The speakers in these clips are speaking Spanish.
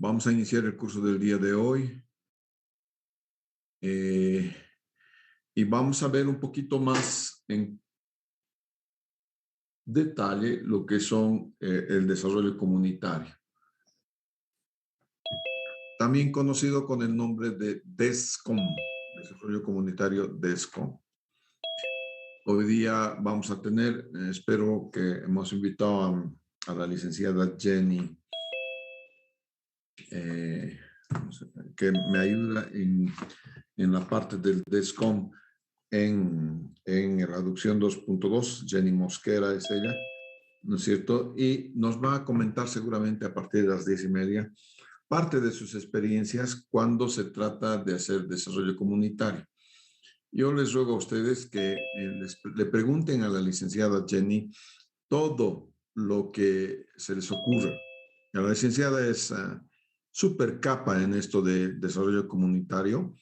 Vamos a iniciar el curso del día de hoy y vamos a ver un poquito más en detalle lo que son el desarrollo comunitario, también conocido con el nombre de DESCOM, desarrollo comunitario DESCOM. Hoy día vamos a tener, espero que hemos invitado a la licenciada Jenny, que me ayuda en la parte del DESCOM en Reducción 2.2. Jenny Mosquera es ella, ¿no es cierto? Y nos va a comentar seguramente a partir de las 10:30 parte de sus experiencias cuando se trata de hacer desarrollo comunitario. Yo les ruego a ustedes que le pregunten a la licenciada Jenny todo lo que se les ocurra. La licenciada es súper capa en esto de desarrollo comunitario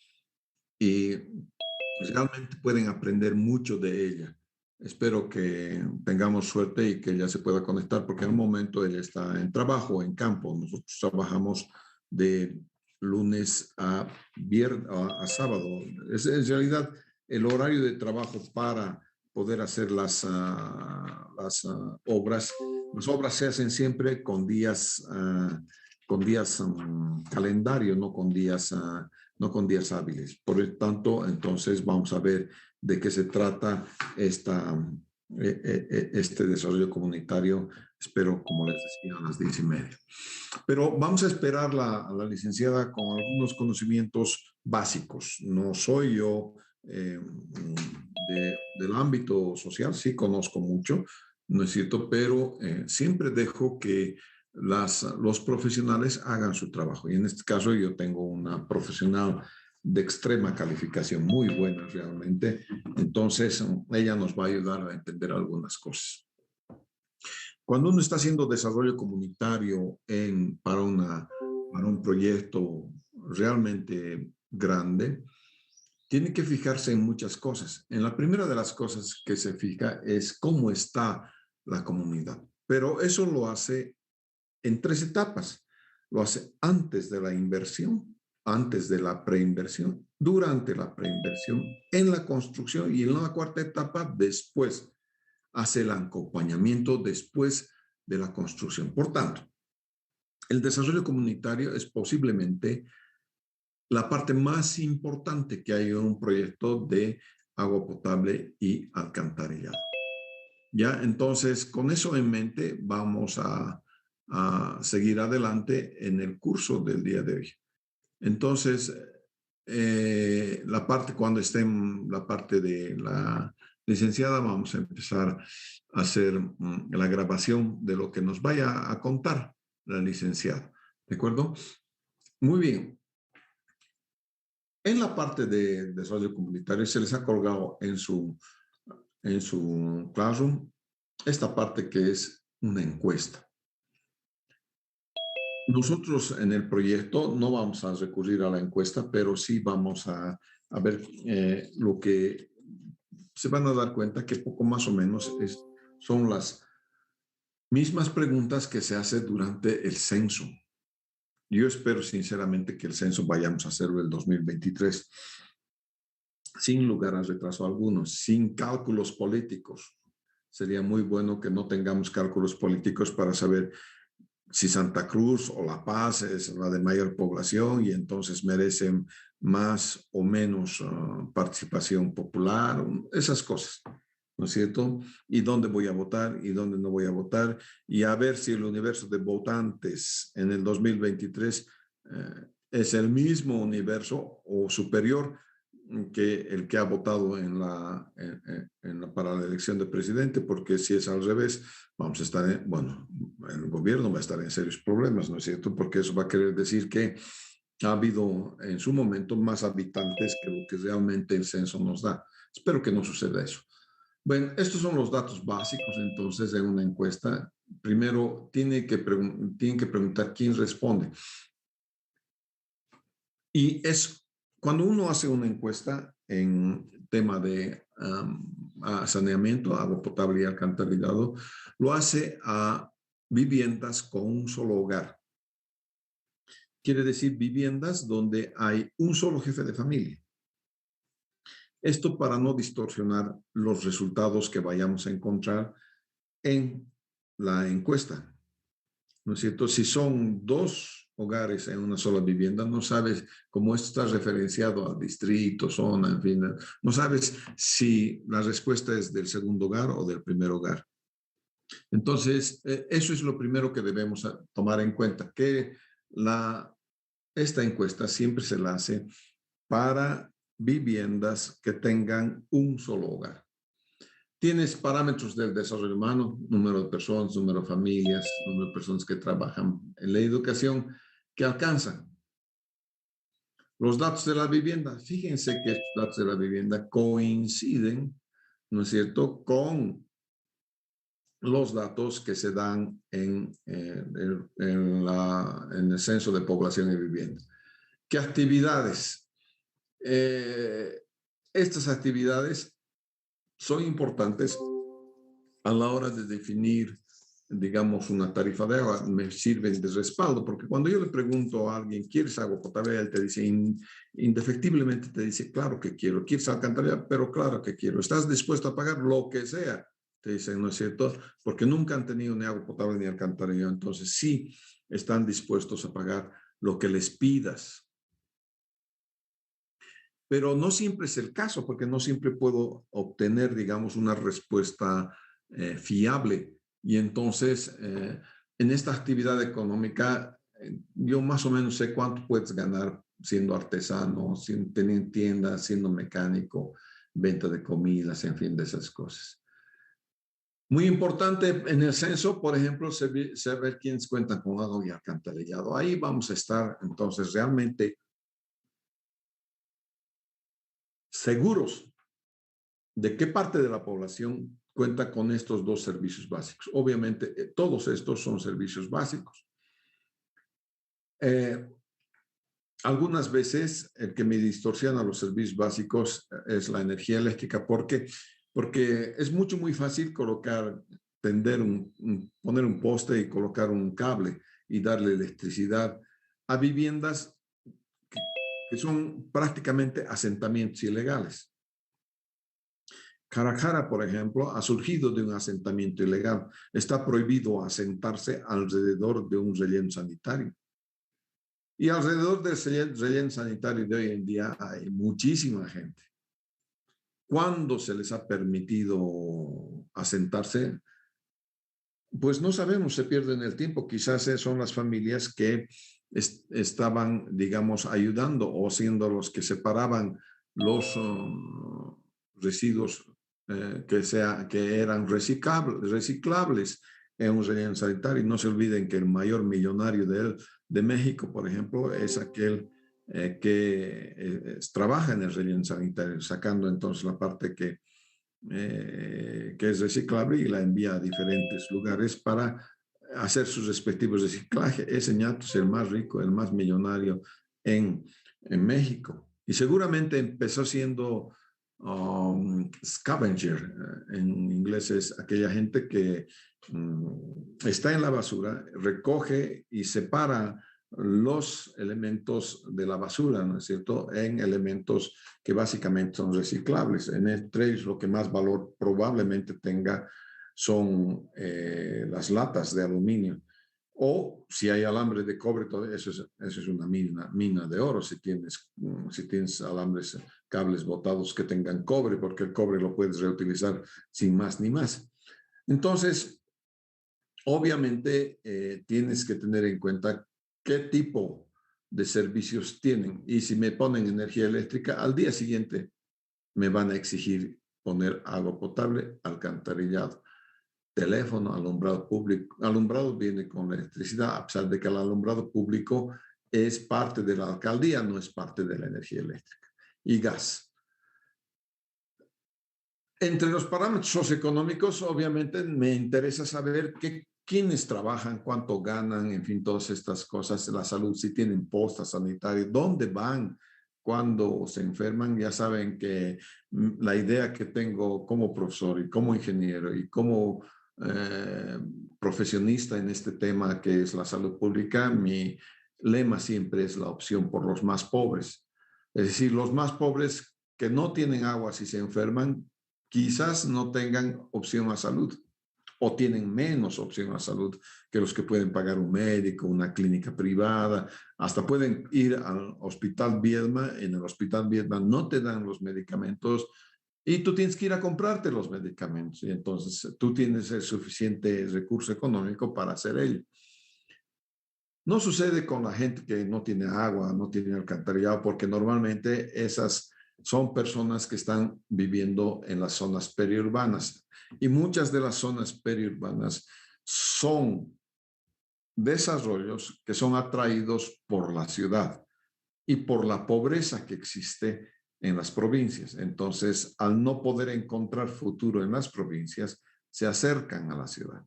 y realmente pueden aprender mucho de ella. Espero que tengamos suerte y que ella se pueda conectar, porque en un momento ella está en trabajo, en campo. Nosotros trabajamos de lunes a viernes, a sábado. Es en realidad el horario de trabajo para poder hacer las obras. Las obras se hacen siempre con días calendario, no con días hábiles. Por lo tanto, entonces vamos a ver de qué se trata este desarrollo comunitario. Espero, como les decía, a las 10:30. Pero vamos a esperar a la licenciada con algunos conocimientos básicos. No soy yo del ámbito social, sí conozco mucho, ¿no es cierto? Pero siempre dejo que los profesionales hagan su trabajo. Y en este caso yo tengo una profesional de extrema calificación, muy buena realmente. Entonces, ella nos va a ayudar a entender algunas cosas. Cuando uno está haciendo desarrollo comunitario para un proyecto realmente grande, tiene que fijarse en muchas cosas. En la primera de las cosas que se fija es cómo está la comunidad. Pero eso lo hace en 3 etapas. Lo hace antes de la inversión, antes de la preinversión, durante la preinversión, en la construcción y en la 4ª etapa después. Hace el acompañamiento después de la construcción. Por tanto, el desarrollo comunitario es posiblemente la parte más importante que hay en un proyecto de agua potable y alcantarillado. Ya, entonces, con eso en mente, vamos a seguir adelante en el curso del día de hoy. Entonces, cuando esté en la parte de la licenciada, vamos a empezar a hacer la grabación de lo que nos vaya a contar la licenciada. ¿De acuerdo? Muy bien. En la parte de desarrollo comunitario se les ha colgado en su Classroom esta parte que es una encuesta. Nosotros en el proyecto no vamos a recurrir a la encuesta, pero sí vamos a ver lo que se van a dar cuenta que poco más o menos son las mismas preguntas que se hacen durante el censo. Yo espero sinceramente que el censo vayamos a hacerlo el 2023, sin lugar a retraso alguno, sin cálculos políticos. Sería muy bueno que no tengamos cálculos políticos para saber si Santa Cruz o La Paz es la de mayor población y entonces merecen más o menos participación popular, esas cosas, ¿no es cierto? Y dónde voy a votar y dónde no voy a votar, y a ver si el universo de votantes en el 2023 es el mismo universo o superior que el que ha votado para la elección de presidente, porque si es al revés, vamos a estar, el gobierno va a estar en serios problemas, ¿no es cierto? Porque eso va a querer decir que ha habido en su momento más habitantes que lo que realmente el censo nos da. Espero que no suceda eso. Bueno, estos son los datos básicos, entonces, de una encuesta. Primero, tienen que preguntar quién responde. Y cuando uno hace una encuesta en tema de saneamiento, agua potable y alcantarillado, lo hace a viviendas con un solo hogar. quiere decir viviendas donde hay un solo jefe de familia. Esto para no distorsionar los resultados que vayamos a encontrar en la encuesta, ¿no es cierto? Si son 2 hogares en una sola vivienda, no sabes cómo esto está referenciado al distrito, zona, en fin, no sabes si la respuesta es del segundo hogar o del primer hogar. Entonces, eso es lo primero que debemos tomar en cuenta, que esta encuesta siempre se la hace para viviendas que tengan un solo hogar. Tienes parámetros del desarrollo humano, número de personas, número de familias, número de personas que trabajan en la educación, que alcanzan. Los datos de la vivienda, fíjense que estos datos de la vivienda coinciden, ¿no es cierto?, con los datos que se dan en el censo de población y vivienda. ¿Qué actividades? Estas actividades son importantes a la hora de definir, digamos, una tarifa de agua. Me sirven de respaldo, porque cuando yo le pregunto a alguien, ¿quieres agua potable? Él te dice, indefectiblemente te dice, claro que quiero. ¿Quieres alcantarillado? Pero claro que quiero. ¿Estás dispuesto a pagar lo que sea? Te dicen, ¿no es cierto? Porque nunca han tenido ni agua potable ni alcantarillado. Entonces sí están dispuestos a pagar lo que les pidas. Pero no siempre es el caso, porque no siempre puedo obtener, digamos, una respuesta fiable. Y entonces, en esta actividad económica, yo más o menos sé cuánto puedes ganar siendo artesano, teniendo tiendas, siendo mecánico, venta de comidas, en fin, de esas cosas. Muy importante en el censo, por ejemplo, saber quiénes cuentan con agua y alcantarillado. Ahí vamos a estar, entonces, realmente seguros de qué parte de la población cuenta con estos 2 servicios básicos. Obviamente, todos estos son servicios básicos. Algunas veces el que me distorsiona los servicios básicos es la energía eléctrica, porque es muy fácil colocar, poner un poste y colocar un cable y darle electricidad a viviendas que son prácticamente asentamientos ilegales. Carajara, por ejemplo, ha surgido de un asentamiento ilegal. Está prohibido asentarse alrededor de un relleno sanitario. Y alrededor del relleno sanitario de hoy en día hay muchísima gente. ¿Cuándo se les ha permitido asentarse? Pues no sabemos, se pierden el tiempo. Quizás son las familias que estaban, digamos, ayudando o siendo los que separaban los residuos que eran reciclables en un relleno sanitario. Y no se olviden que el mayor millonario de México, por ejemplo, es aquel que trabaja en el relleno sanitario, sacando entonces la parte que es reciclable y la envía a diferentes lugares para hacer sus respectivos reciclajes. Ese ñato es el más rico, el más millonario en México. Y seguramente empezó siendo scavenger, en inglés es aquella gente que está en la basura, recoge y separa los elementos de la basura, ¿no es cierto?, en elementos que básicamente son reciclables. Entre ellos lo que más valor probablemente tenga son las latas de aluminio. O si hay alambre de cobre, eso es una mina de oro si tienes alambres, cables botados que tengan cobre, porque el cobre lo puedes reutilizar sin más ni más. Entonces, obviamente tienes que tener en cuenta qué tipo de servicios tienen. Y si me ponen energía eléctrica, al día siguiente me van a exigir poner agua potable, alcantarillado, teléfono, alumbrado público. Alumbrado viene con la electricidad, a pesar de que el alumbrado público es parte de la alcaldía, no es parte de la energía eléctrica. Y gas. Entre los parámetros socioeconómicos, obviamente me interesa saber quiénes trabajan, cuánto ganan, en fin, todas estas cosas, la salud, si tienen posta sanitaria, dónde van cuando se enferman. Ya saben que la idea que tengo como profesor y como ingeniero y como profesionista en este tema que es la salud pública, mi lema siempre es la opción por los más pobres. Es decir, los más pobres que no tienen agua si se enferman, quizás no tengan opción a salud o tienen menos opción a salud que los que pueden pagar un médico, una clínica privada, hasta pueden ir al Hospital Viedma. En el Hospital Viedma no te dan los medicamentos y tú tienes que ir a comprarte los medicamentos. Y entonces tú tienes el suficiente recurso económico para hacer ello. No sucede con la gente que no tiene agua, no tiene alcantarillado, porque normalmente esas son personas que están viviendo en las zonas periurbanas. Y muchas de las zonas periurbanas son desarrollos que son atraídos por la ciudad y por la pobreza que existe en las provincias. Entonces, al no poder encontrar futuro en las provincias, se acercan a la ciudad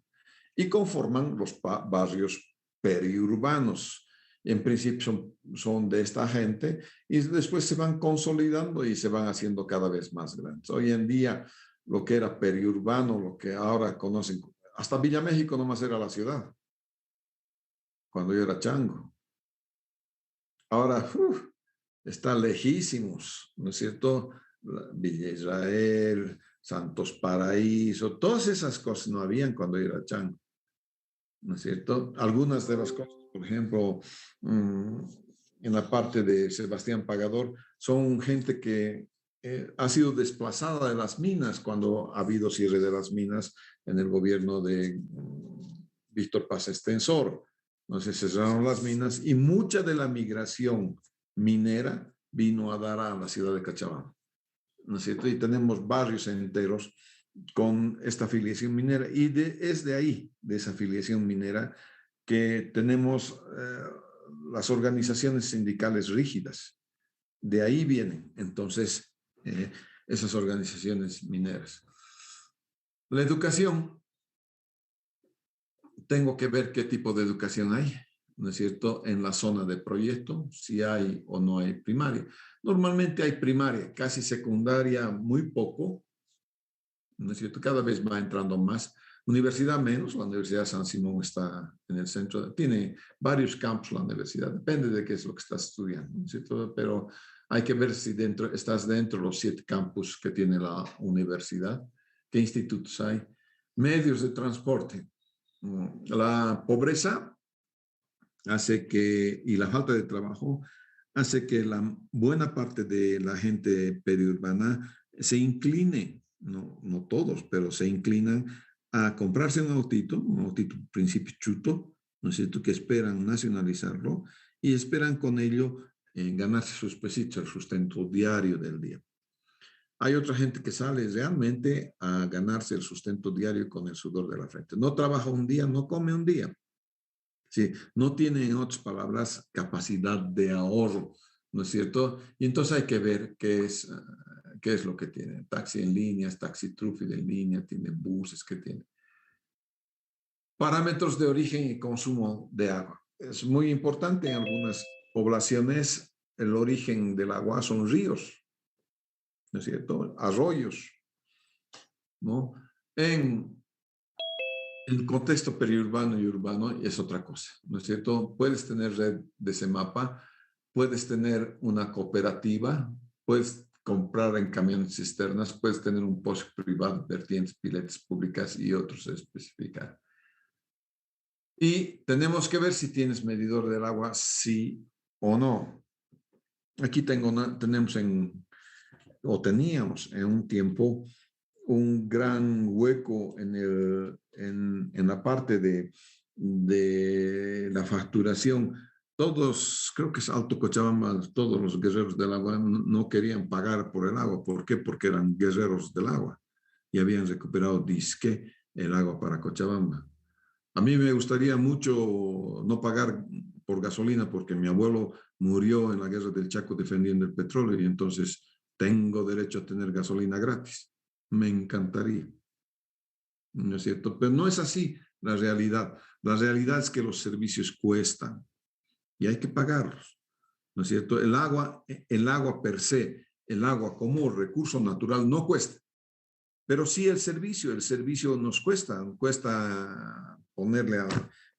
y conforman los barrios periurbanos. En principio son de esta gente y después se van consolidando y se van haciendo cada vez más grandes. Hoy en día, lo que era periurbano, lo que ahora conocen, hasta Villa México nomás era la ciudad, cuando yo era chango. Ahora, está lejísimos, ¿no es cierto? Villa Israel, Santos Paraíso, todas esas cosas no habían cuando yo era chango, ¿no es cierto? Algunas de las cosas, por ejemplo, en la parte de Sebastián Pagador, son gente que ha sido desplazada de las minas cuando ha habido cierre de las minas en el gobierno de Víctor Paz Extensor. Entonces se cerraron las minas y mucha de la migración minera vino a dar a la ciudad de Cachabamba, ¿no es cierto? Y tenemos barrios enteros con esta afiliación minera y es de ahí, de esa afiliación minera, que tenemos las organizaciones sindicales rígidas. De ahí vienen entonces esas organizaciones mineras. La educación, tengo que ver qué tipo de educación hay, ¿no es cierto? En la zona de proyecto, si hay o no hay primaria. Normalmente hay primaria, casi secundaria, muy poco, ¿no es cierto? Cada vez va entrando más. Universidad menos, la Universidad de San Simón está en el centro, tiene varios campus la universidad, depende de qué es lo que estás estudiando, ¿no es cierto? Pero hay que ver si estás dentro de los 7 campus que tiene la universidad, qué institutos hay. Medios de transporte. La pobreza hace que, y la falta de trabajo, hace que la buena parte de la gente periurbana se incline, no todos, pero se inclinan a comprarse un autito principio chuto, ¿no es cierto?, que esperan nacionalizarlo y esperan con ello ganarse sus pesitos, el sustento diario del día. Hay otra gente que sale realmente a ganarse el sustento diario con el sudor de la frente. No trabaja un día, no come un día. Sí, no tiene, en otras palabras, capacidad de ahorro, ¿no es cierto? Y entonces hay que ver qué es lo que tiene. Taxi en línea, taxi truffic en línea, tiene buses, ¿qué tiene? Parámetros de origen y consumo de agua. Es muy importante en algunas poblaciones. El origen del agua son ríos, ¿no es cierto? Arroyos, ¿no? En el contexto periurbano y urbano es otra cosa, ¿no es cierto? Puedes tener red de Semapa, puedes tener una cooperativa, puedes comprar en camiones cisternas, puedes tener un pozo privado, vertientes, piletas públicas y otros a especificar. Y tenemos que ver si tienes medidor del agua, sí o no. Aquí tenemos teníamos en un tiempo un gran hueco en la parte de la facturación. Todos, creo que es Alto Cochabamba, todos los guerreros del agua no querían pagar por el agua. ¿Por qué? Porque eran guerreros del agua y habían recuperado disque el agua para Cochabamba. A mí me gustaría mucho no pagar por gasolina porque mi abuelo murió en la guerra del Chaco defendiendo el petróleo y entonces tengo derecho a tener gasolina gratis. Me encantaría, ¿no es cierto? Pero no es así la realidad. La realidad es que los servicios cuestan y hay que pagarlos, ¿no es cierto? El agua per se, el agua como recurso natural no cuesta, pero sí el servicio nos cuesta ponerle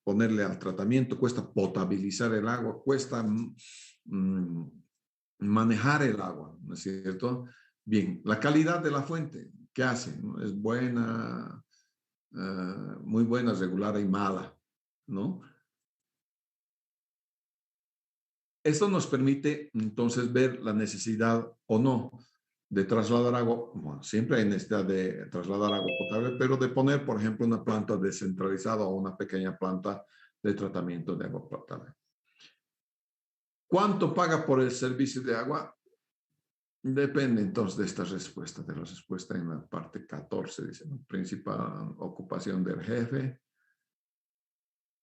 ponerle al tratamiento, cuesta potabilizar el agua, cuesta manejar el agua, ¿no es cierto? Bien, la calidad de la fuente, ¿qué hace? ¿No? Es buena, muy buena, regular y mala, ¿no? Esto nos permite entonces ver la necesidad o no de trasladar agua. Bueno, siempre hay necesidad de trasladar agua potable, pero de poner, por ejemplo, una planta descentralizada o una pequeña planta de tratamiento de agua potable. ¿Cuánto paga por el servicio de agua? Depende entonces de esta respuesta, de la respuesta en la parte 14, dice, ¿no? Principal ocupación del jefe,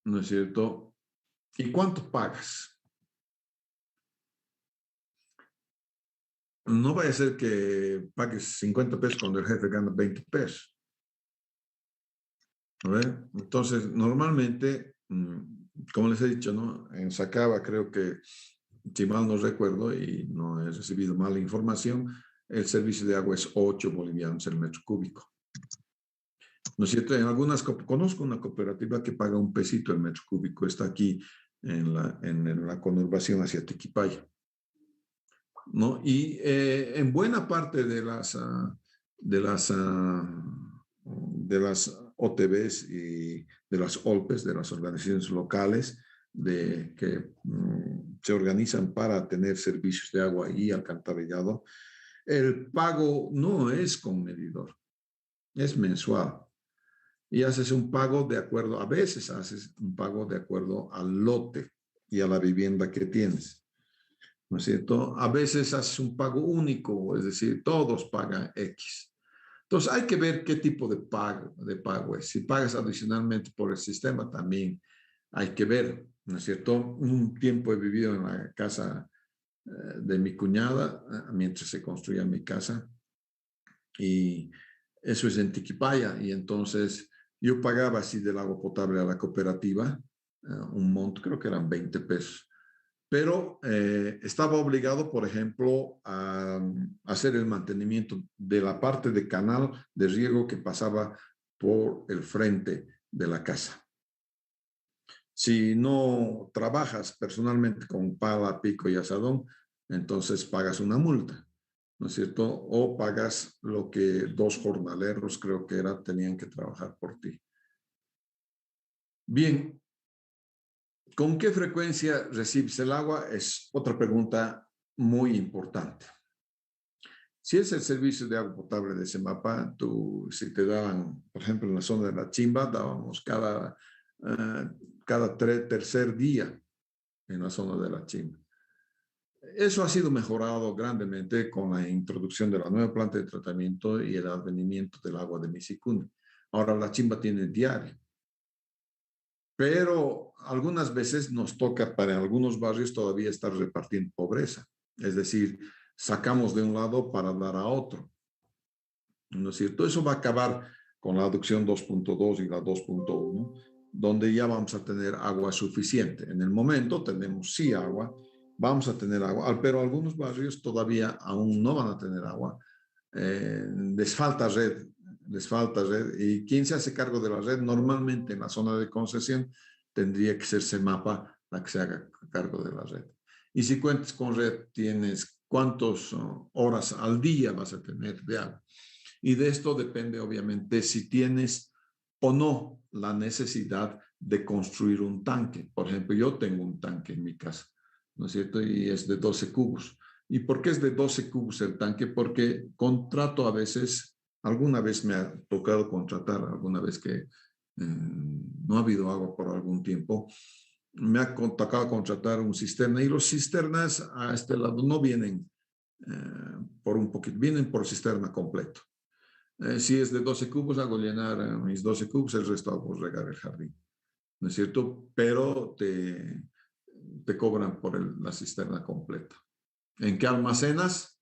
¿no es cierto? ¿Y cuánto pagas? No vaya a ser que pagues 50 pesos cuando el jefe gana 20 pesos. ¿No ve? Entonces, normalmente, como les he dicho, ¿no? En Sacaba creo que, si mal no recuerdo y no he recibido mala información, el servicio de agua es 8 bolivianos el metro cúbico. ¿No es cierto? En algunas, conozco una cooperativa que paga un pesito el metro cúbico, está aquí en la conurbación hacia Tiquipaya, ¿no? Y en buena parte de las, de las OTBs y de las OLPES, de las organizaciones locales que se organizan para tener servicios de agua y alcantarillado, el pago no es con medidor, es mensual. Y haces un pago de acuerdo, a veces haces un pago de acuerdo al lote y a la vivienda que tienes, ¿no es cierto? A veces haces un pago único, es decir, todos pagan X. Entonces hay que ver qué tipo de pago es. Si pagas adicionalmente por el sistema, también hay que ver, ¿no es cierto? Un tiempo he vivido en la casa de mi cuñada mientras se construía mi casa y eso es en Tiquipaya y entonces yo pagaba así del agua potable a la cooperativa un monto, creo que eran 20 pesos, pero estaba obligado, por ejemplo, a hacer el mantenimiento de la parte de canal de riego que pasaba por el frente de la casa. Si no trabajas personalmente con pala, pico y asadón, entonces pagas una multa, ¿no es cierto? O pagas lo que 2 jornaleros, creo que era, tenían que trabajar por ti. Bien, ¿con qué frecuencia recibes el agua? Es otra pregunta muy importante. Si es el servicio de agua potable de Semapa, si te daban, por ejemplo, en la zona de la Chimba, dábamos cada tercer día en la zona de la Chimba. Eso ha sido mejorado grandemente con la introducción de la nueva planta de tratamiento y el advenimiento del agua de Misicuni. Ahora la Chimba tiene diario. Pero algunas veces nos toca para algunos barrios todavía estar repartiendo pobreza. Es decir, sacamos de un lado para dar a otro. ¿No es cierto? Eso va a acabar con la adopción 2.2 y la 2.1, donde ya vamos a tener agua suficiente. En el momento tenemos sí agua, vamos a tener agua, pero algunos barrios todavía aún no van a tener agua. Les falta red, y quien se hace cargo de la red normalmente en la zona de concesión tendría que ser Semapa la que se haga cargo de la red. Y si cuentas con red, tienes cuántas horas al día vas a tener de agua. Y de esto depende obviamente si tienes o no la necesidad de construir un tanque. Por ejemplo, yo tengo un tanque en mi casa, ¿no es cierto? Y es de 12 cubos. ¿Y por qué es de 12 cubos el tanque? Porque contrato a veces, alguna vez me ha tocado contratar, alguna vez que no ha habido agua por algún tiempo, me ha tocado contratar un cisterna y los cisternas a este lado no vienen por un poquito, vienen por cisterna completo. Si es de 12 cubos, hago llenar mis 12 cubos, el resto hago regar el jardín, ¿no es cierto? Pero te cobran por la cisterna completa. ¿En qué almacenas?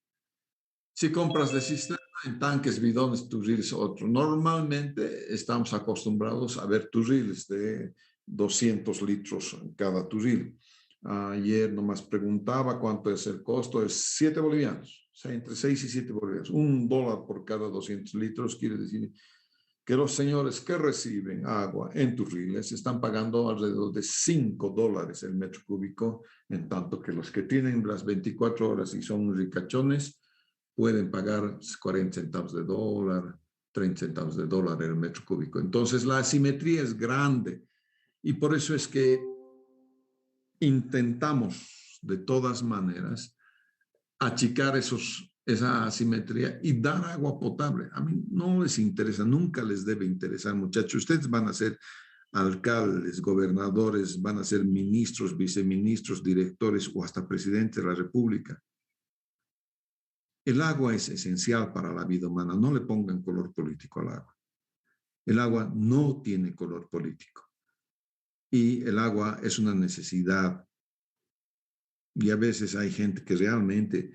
Si compras de cisterna, en tanques, bidones, turriles, otro. Normalmente estamos acostumbrados a ver turriles de 200 litros cada turril. Ayer nomás preguntaba cuánto es el costo, es 7 bolivianos, o sea, entre 6 y 7 bolivianos. $1 por cada 200 litros quiere decir que los señores que reciben agua en Turriles están pagando alrededor de $5 el metro cúbico, en tanto que los que tienen las 24 horas y son ricachones pueden pagar 40 centavos de dólar, 30 centavos de dólar el metro cúbico. Entonces la asimetría es grande y por eso es que intentamos de todas maneras achicar esa asimetría y dar agua potable. A mí no les interesa, nunca les debe interesar, muchachos. Ustedes van a ser alcaldes, gobernadores, van a ser ministros, viceministros, directores o hasta presidentes de la República. El agua es esencial para la vida humana. No le pongan color político al agua. El agua no tiene color político. Y el agua es una necesidad. Y a veces hay gente que realmente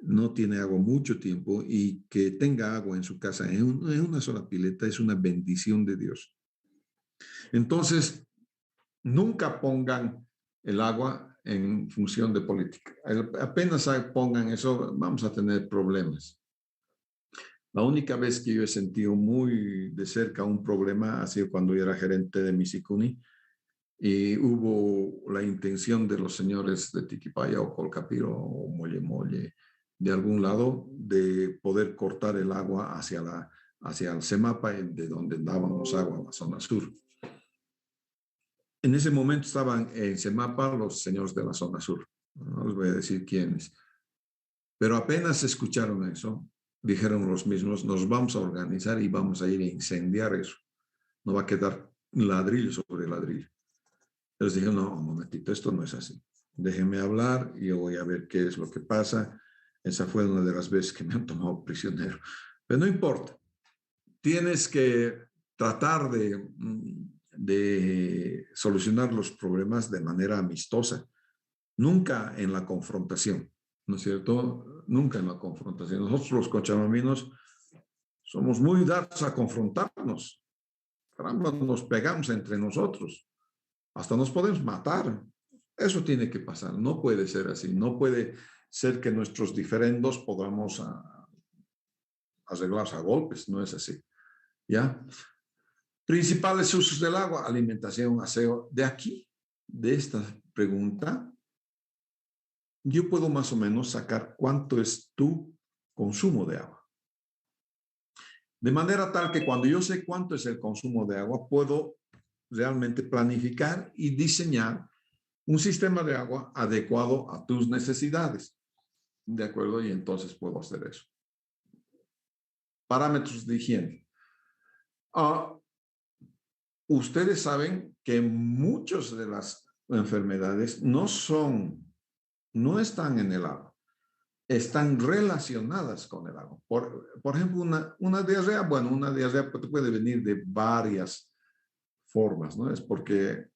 no tiene agua mucho tiempo y que tenga agua en su casa en una sola pileta es una bendición de Dios. Entonces, nunca pongan el agua en función de política. Apenas pongan eso, vamos a tener problemas. La única vez que yo he sentido muy de cerca un problema ha sido cuando yo era gerente de Misicuni y hubo la intención de los señores de Tiquipaya o Colcapiro o Molle Molle de algún lado de poder cortar el agua hacia el CEMAPA, de donde dábamos agua a la zona sur. En ese momento estaban en CEMAPA los señores de la zona sur, no les voy a decir quiénes, pero apenas escucharon eso, dijeron los mismos, nos vamos a organizar y vamos a ir a incendiar eso, no va a quedar ladrillo sobre ladrillo. Les dije, no, un momentito, esto no es así. Déjenme hablar y yo voy a ver qué es lo que pasa. Esa fue una de las veces que me han tomado prisionero. Pero no importa. Tienes que tratar de solucionar los problemas de manera amistosa. Nunca en la confrontación, ¿no es cierto? Nunca en la confrontación. Nosotros los cochabambinos somos muy dados a confrontarnos. Caramba, nos pegamos entre nosotros. Hasta nos podemos matar. Eso tiene que pasar. No puede ser así. No puede ser que nuestros diferendos podamos arreglarlos a golpes. No es así. ¿Ya? Principales usos del agua: alimentación, aseo. De aquí, de esta pregunta, yo puedo más o menos sacar cuánto es tu consumo de agua. De manera tal que cuando yo sé cuánto es el consumo de agua, puedo realmente planificar y diseñar un sistema de agua adecuado a tus necesidades. ¿De acuerdo? Y entonces puedo hacer eso. Parámetros de higiene. Ustedes saben que muchas de las enfermedades no están en el agua, están relacionadas con el agua. Por ejemplo, una diarrea, bueno, una diarrea puede venir de varias formas, ¿no? Es porque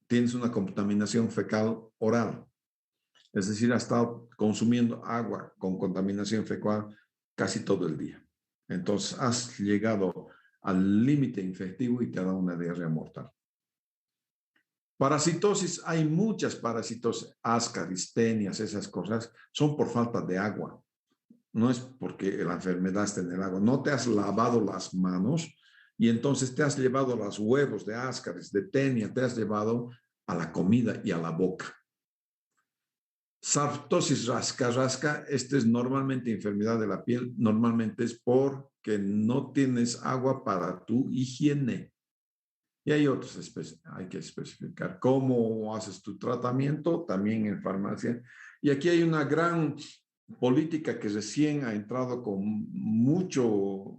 tienes una contaminación fecal oral. Es decir, has estado consumiendo agua con contaminación fecal casi todo el día. Entonces, has llegado al límite infectivo y te ha dado una diarrea mortal. Parasitosis, hay muchas parasitosis, ascaris, tenias, esas cosas, son por falta de agua. No es porque la enfermedad esté en el agua. No te has lavado las manos y entonces te has llevado los huevos de ascaris, de tenia, te has llevado a la comida y a la boca. Sartosis rasca, esta es normalmente enfermedad de la piel, normalmente es porque no tienes agua para tu higiene. Y hay otras especies, hay que especificar cómo haces tu tratamiento, también en farmacia. Y aquí hay una gran política que recién ha entrado con mucho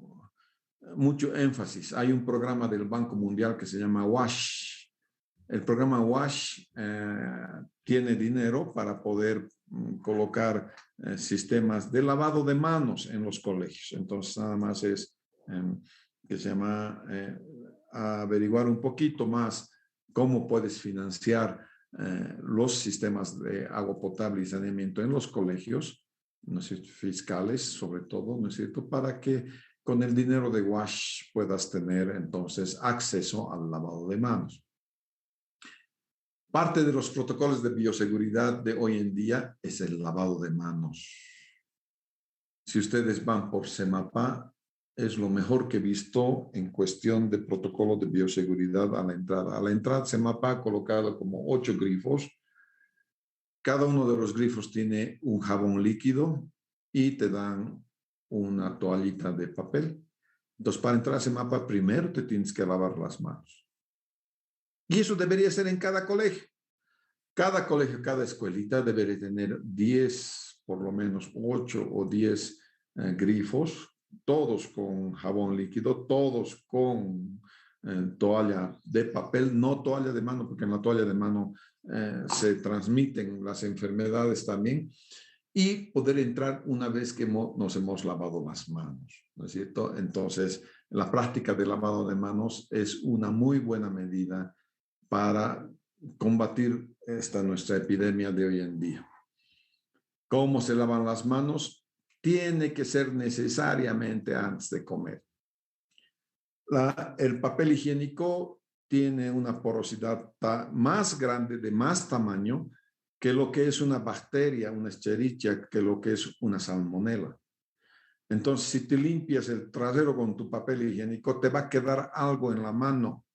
énfasis. Hay un programa del Banco Mundial que se llama WASH. El programa WASH tiene dinero para poder colocar sistemas de lavado de manos en los colegios. Entonces, nada más es que se llama averiguar un poquito más cómo puedes financiar los sistemas de agua potable y saneamiento en los colegios, ¿no es cierto? Fiscales, sobre todo, ¿no es cierto? Para que con el dinero de WASH puedas tener entonces acceso al lavado de manos. Parte de los protocolos de bioseguridad de hoy en día es el lavado de manos. Si ustedes van por CEMAPA, es lo mejor que he visto en cuestión de protocolo de bioseguridad a la entrada. A la entrada CEMAPA ha colocado como 8 grifos. Cada uno de los grifos tiene un jabón líquido y te dan una toallita de papel. Entonces, para entrar a CEMAPA, primero te tienes que lavar las manos. Y eso debería ser en cada colegio. Cada colegio, cada escuelita debería tener 10, por lo menos 8 o 10 grifos, todos con jabón líquido, todos con toalla de papel, no toalla de mano, porque en la toalla de mano se transmiten las enfermedades también, y poder entrar una vez que nos hemos lavado las manos, ¿no es cierto? Entonces, la práctica de lavado de manos es una muy buena medida para combatir esta nuestra epidemia de hoy en día. ¿Cómo se lavan las manos? Tiene que ser necesariamente antes de comer. El papel higiénico tiene una porosidad más grande, de más tamaño, que lo que es una bacteria, una Escherichia, que lo que es una salmonela. Entonces, si te limpias el trasero con tu papel higiénico, te va a quedar algo en la mano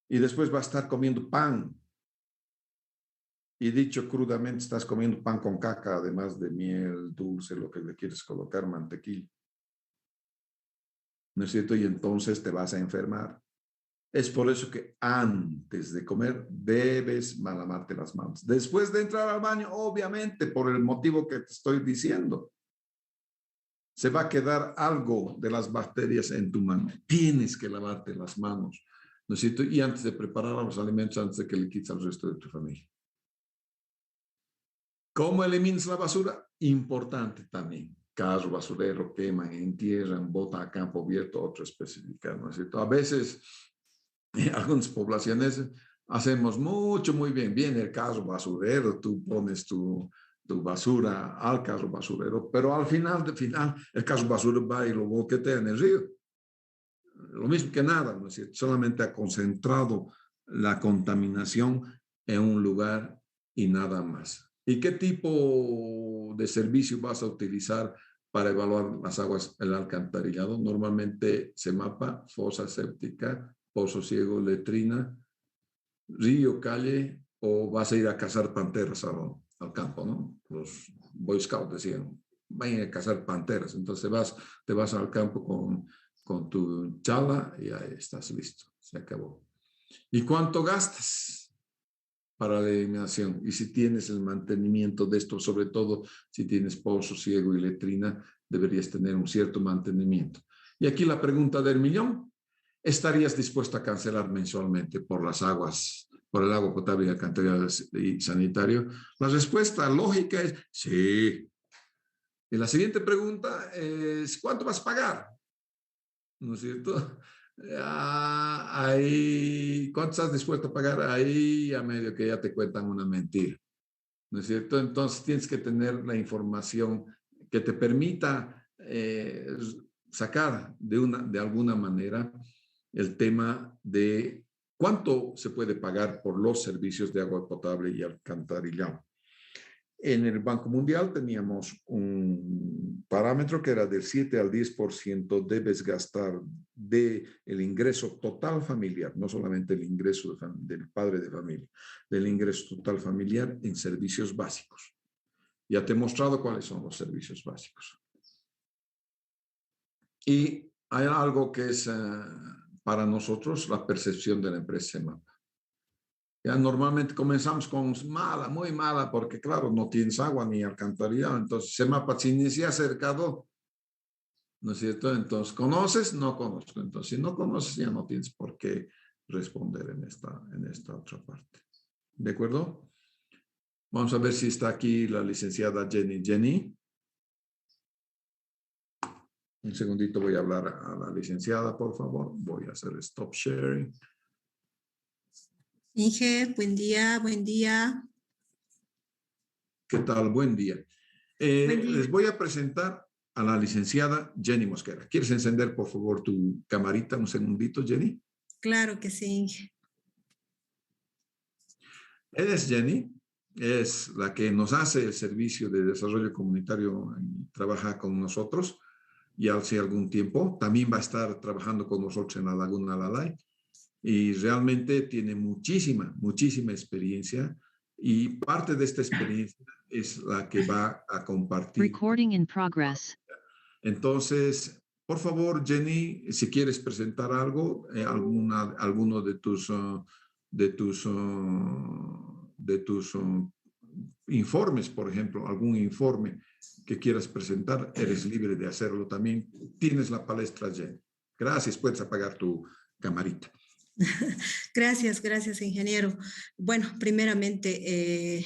y después vas a estar comiendo pan. Y dicho crudamente, estás comiendo pan con caca, además de miel, dulce, lo que le quieres colocar, mantequilla. ¿No es cierto? Y entonces te vas a enfermar. Es por eso que antes de comer debes lavarte las manos. Después de entrar al baño, obviamente, por el motivo que te estoy diciendo, se va a quedar algo de las bacterias en tu mano. Tienes que lavarte las manos, ¿no es cierto? Y antes de preparar los alimentos, antes de que le quites al resto de tu familia. ¿Cómo eliminas la basura? Importante también. Carro basurero, queman, entierran, botan a campo abierto, otro especificado, ¿no es cierto? A veces, en algunas poblaciones, hacemos mucho, muy bien. Viene el carro basurero, tú pones tu basura al carro basurero, pero al final, el carro basurero va y lo boquetea en el río. Lo mismo que nada, ¿no es cierto? Solamente ha concentrado la contaminación en un lugar y nada más. ¿Y qué tipo de servicio vas a utilizar para evaluar las aguas, el alcantarillado? Normalmente CEMAPA, fosa séptica, pozo ciego, letrina, río, calle, o vas a ir a cazar panteras al campo, ¿no? Los Boy Scouts decían, vayan a cazar panteras. Entonces te vas al campo con tu chala y ahí estás listo, se acabó. ¿Y cuánto gastas para la eliminación? Y si tienes el mantenimiento de esto, sobre todo si tienes pozo ciego y letrina, deberías tener un cierto mantenimiento. Y aquí la pregunta del millón: ¿estarías dispuesto a cancelar mensualmente por las aguas, por el agua potable y alcantarillado y sanitario? La respuesta lógica es sí. Y la siguiente pregunta es: ¿cuánto vas a pagar? ¿No es cierto? Ahí, ¿cuánto estás dispuesto a pagar? Ahí a medio que ya te cuentan una mentira, ¿no es cierto? Entonces tienes que tener la información que te permita sacar de alguna manera el tema de cuánto se puede pagar por los servicios de agua potable y alcantarillado. En el Banco Mundial teníamos un parámetro que era del 7 al 10% debes gastar del ingreso total familiar, no solamente el ingreso del padre de familia, del ingreso total familiar en servicios básicos. Ya te he mostrado cuáles son los servicios básicos. Y hay algo que es para nosotros la percepción de la empresa CEMAPA. Ya normalmente comenzamos con mala, muy mala, porque claro, no tienes agua ni alcantarillado. Entonces, CEMAPA ni se ha acercado, ¿no es cierto? Entonces, ¿conoces? No conozco. Entonces, si no conoces, ya no tienes por qué responder en esta otra parte. ¿De acuerdo? Vamos a ver si está aquí la licenciada Jenny. Jenny. Un segundito, voy a hablar a la licenciada, por favor. Voy a hacer stop sharing. Inge, buen día, buen día. ¿Qué tal? Buen día. Buen día. Les voy a presentar a la licenciada Jenny Mosquera. ¿Quieres encender, por favor, tu camarita un segundito, Jenny? Claro que sí, Inge. Ella es Jenny, es la que nos hace el servicio de desarrollo comunitario y trabaja con nosotros. ya hace algún tiempo. También va a estar trabajando con nosotros en la Laguna Lalay y realmente tiene muchísima experiencia y parte de esta experiencia es la que va a compartir. Recording in progress. Entonces, por favor, Jenny, si quieres presentar algo, alguno de tus informes, por ejemplo, algún informe que quieras presentar, eres libre de hacerlo también. Tienes la palestra, Jenny. Gracias, puedes apagar tu camarita. Gracias, ingeniero. Bueno, primeramente,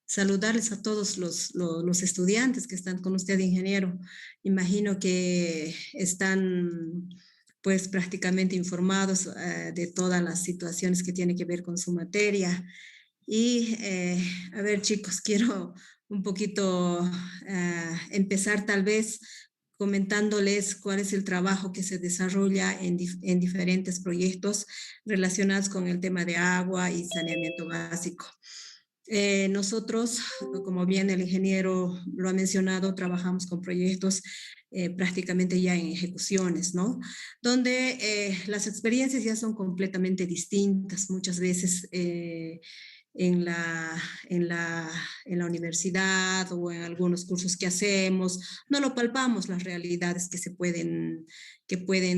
saludarles a todos los estudiantes que están con usted, ingeniero. Imagino que están pues prácticamente informados de todas las situaciones que tienen que ver con su materia. Y a ver, chicos, quiero un poquito empezar tal vez comentándoles cuál es el trabajo que se desarrolla en diferentes proyectos relacionados con el tema de agua y saneamiento básico. Nosotros, como bien el ingeniero lo ha mencionado, trabajamos con proyectos prácticamente ya en ejecuciones, ¿no? Donde las experiencias ya son completamente distintas. Muchas veces en la universidad o en algunos cursos que hacemos, no lo palpamos las realidades que pueden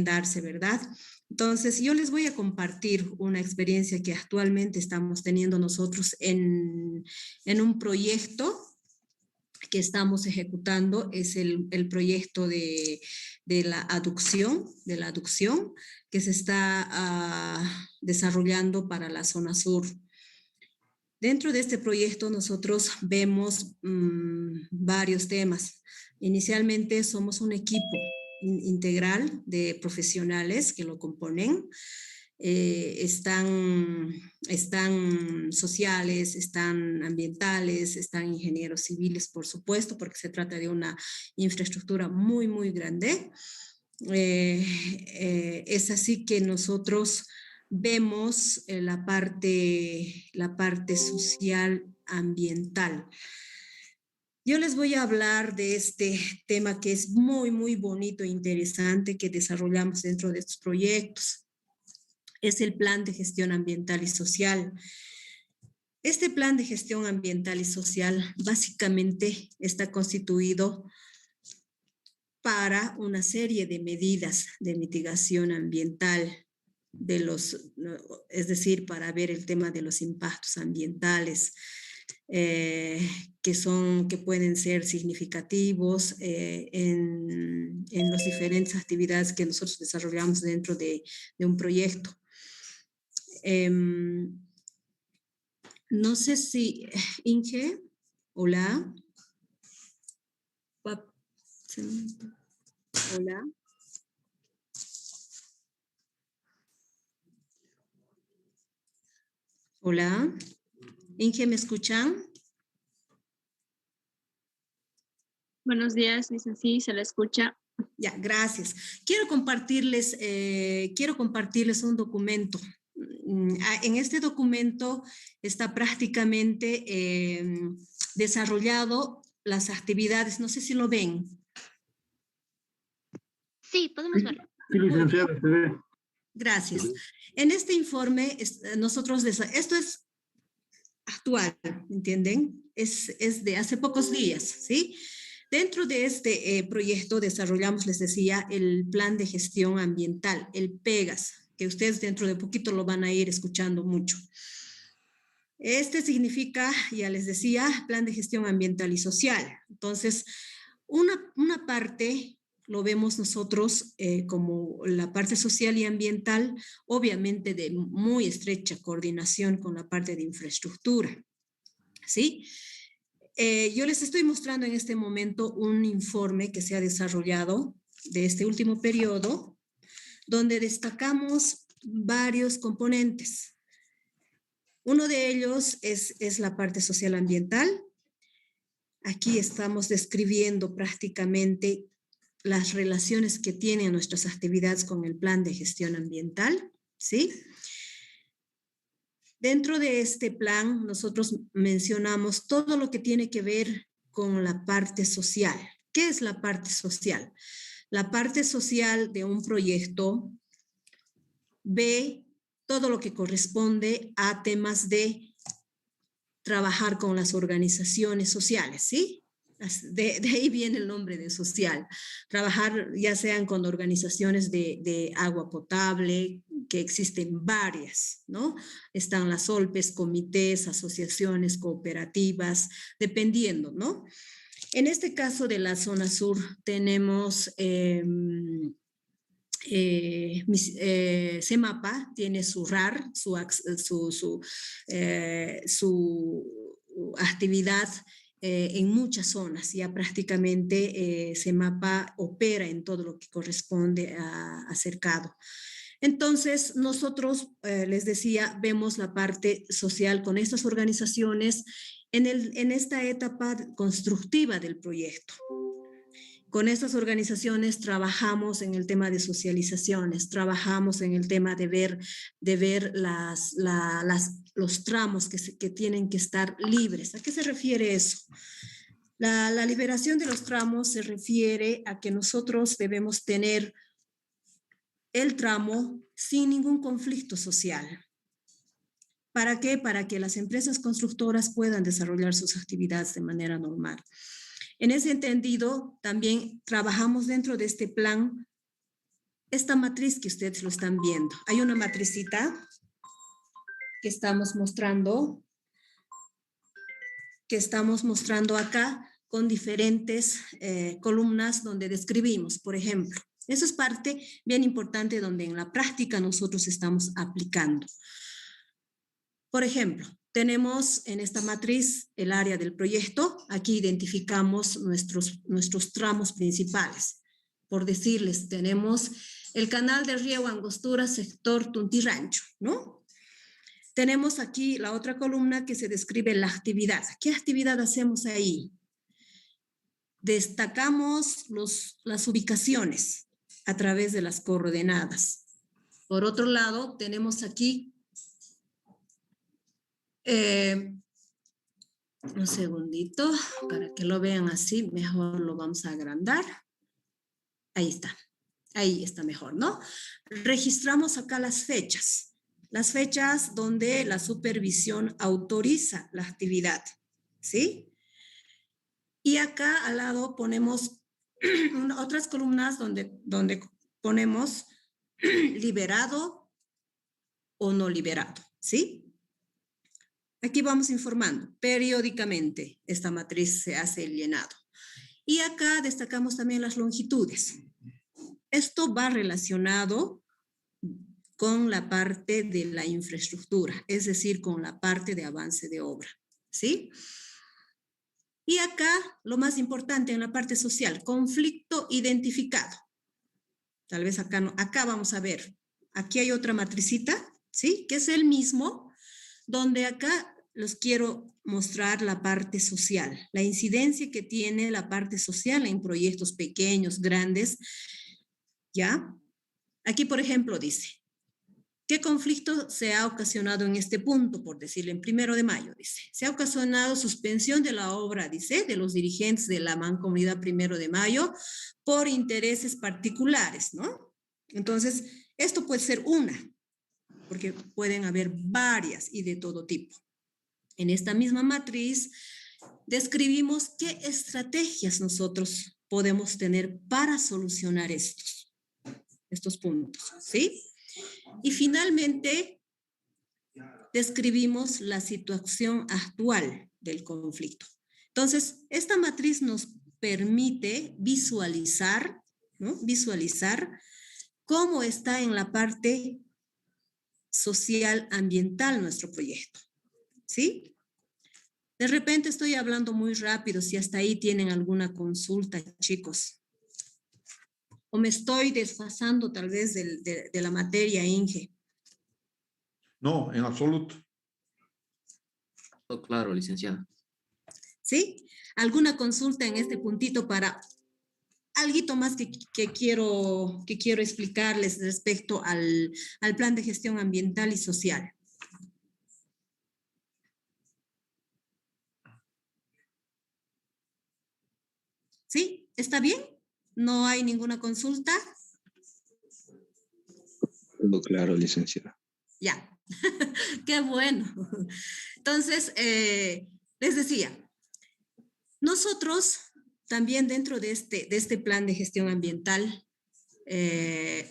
darse, ¿verdad? Entonces, yo les voy a compartir una experiencia que actualmente estamos teniendo nosotros en un proyecto que estamos ejecutando. Es el proyecto de la aducción, que se está desarrollando para la zona sur. Dentro de este proyecto nosotros vemos varios temas. Inicialmente somos un equipo integral de profesionales que lo componen. Están sociales, están ambientales, están ingenieros civiles, por supuesto, porque se trata de una infraestructura muy grande. Es así que nosotros vemos la parte social ambiental. Yo les voy a hablar de este tema que es muy bonito e interesante que desarrollamos dentro de estos proyectos. Es el Plan de Gestión Ambiental y Social. Este Plan de Gestión Ambiental y Social básicamente está constituido para una serie de medidas de mitigación ambiental, es decir, para ver el tema de los impactos ambientales, que pueden ser significativos en las diferentes actividades que nosotros desarrollamos dentro de un proyecto. No sé si, Inge, hola. Hola. Hola. Inge, ¿me escuchan? Buenos días, dicen sí, se la escucha. Ya, gracias. Quiero compartirles un documento. En este documento está prácticamente desarrollado las actividades. No sé si lo ven. Sí, podemos verlo. Sí, licenciada, se ve. Gracias. En este informe, esto es actual, ¿entienden? Es de hace pocos días, ¿sí? Dentro de este proyecto desarrollamos, les decía, el Plan de Gestión Ambiental, el PEGAS, que ustedes dentro de poquito lo van a ir escuchando mucho. Este significa, ya les decía, Plan de Gestión Ambiental y Social. Entonces, una parte lo vemos nosotros como la parte social y ambiental, obviamente de muy estrecha coordinación con la parte de infraestructura, ¿sí? Yo les estoy mostrando en este momento un informe que se ha desarrollado de este último periodo, donde destacamos varios componentes. Uno de ellos es la parte social ambiental. Aquí estamos describiendo prácticamente las relaciones que tienen nuestras actividades con el plan de gestión ambiental, ¿sí? Dentro de este plan, nosotros mencionamos todo lo que tiene que ver con la parte social. ¿Qué es la parte social? La parte social de un proyecto ve todo lo que corresponde a temas de trabajar con las organizaciones sociales, ¿sí? De ahí viene el nombre de social. Trabajar ya sean con organizaciones de agua potable, que existen varias, ¿no? Están las OLPES, comités, asociaciones, cooperativas, dependiendo, ¿no? En este caso de la zona sur tenemos CEMAPA, tiene su RAR, su actividad en muchas zonas. Ya prácticamente CEMAPA opera en todo lo que corresponde a cercado. Entonces, nosotros, les decía, vemos la parte social con estas organizaciones en esta etapa constructiva del proyecto. Con estas organizaciones trabajamos en el tema de socializaciones, trabajamos en el tema de ver los tramos que tienen que estar libres. ¿A qué se refiere eso? La liberación de los tramos se refiere a que nosotros debemos tener el tramo sin ningún conflicto social. ¿Para qué? Para que las empresas constructoras puedan desarrollar sus actividades de manera normal. En ese entendido, también trabajamos dentro de este plan esta matriz que ustedes lo están viendo. Hay una matricita que estamos mostrando acá con diferentes columnas donde describimos, por ejemplo. Eso es parte bien importante donde en la práctica nosotros estamos aplicando. Por ejemplo, tenemos en esta matriz el área del proyecto. Aquí identificamos nuestros tramos principales. Por decirles, tenemos el canal de riego Angostura, sector Tuntirrancho, ¿no? Tenemos aquí la otra columna que se describe la actividad. ¿Qué actividad hacemos ahí? Destacamos las ubicaciones a través de las coordenadas. Por otro lado, tenemos aquí un segundito, para que lo vean así, mejor lo vamos a agrandar. Ahí está mejor, ¿no? Registramos acá las fechas donde la supervisión autoriza la actividad, ¿sí? Y acá al lado ponemos otras columnas donde ponemos liberado o no liberado, ¿sí? Aquí vamos informando. Periódicamente esta matriz se hace el llenado. Y acá destacamos también las longitudes. Esto va relacionado con la parte de la infraestructura, es decir, con la parte de avance de obra, ¿sí? Y acá, lo más importante en la parte social, conflicto identificado. Tal vez acá no, acá vamos a ver. Aquí hay otra matricita, ¿sí? Que es el mismo, donde acá los quiero mostrar la parte social, la incidencia que tiene la parte social en proyectos pequeños, grandes, ¿ya? Aquí, por ejemplo, dice, ¿qué conflicto se ha ocasionado en este punto? Por decirlo, en 1 de mayo, dice, se ha ocasionado suspensión de la obra, dice, de los dirigentes de la Mancomunidad 1 de mayo por intereses particulares, ¿no? Entonces, esto puede ser una, porque pueden haber varias y de todo tipo. En esta misma matriz describimos qué estrategias nosotros podemos tener para solucionar estos puntos, ¿sí? Y finalmente describimos la situación actual del conflicto. Entonces, esta matriz nos permite visualizar, ¿no? Visualizar cómo está en la parte social ambiental nuestro proyecto, ¿sí? De repente estoy hablando muy rápido, si hasta ahí tienen alguna consulta, chicos. O me estoy desfasando tal vez de la materia, Inge. No, en absoluto. Todo claro, licenciada. ¿Sí? ¿Alguna consulta en este puntito para algo más que quiero explicarles respecto al plan de gestión ambiental y social? ¿Sí? ¿Está bien? ¿No hay ninguna consulta? Todo claro, licenciada. Ya, qué bueno. Entonces, les decía, nosotros también dentro de este plan de gestión ambiental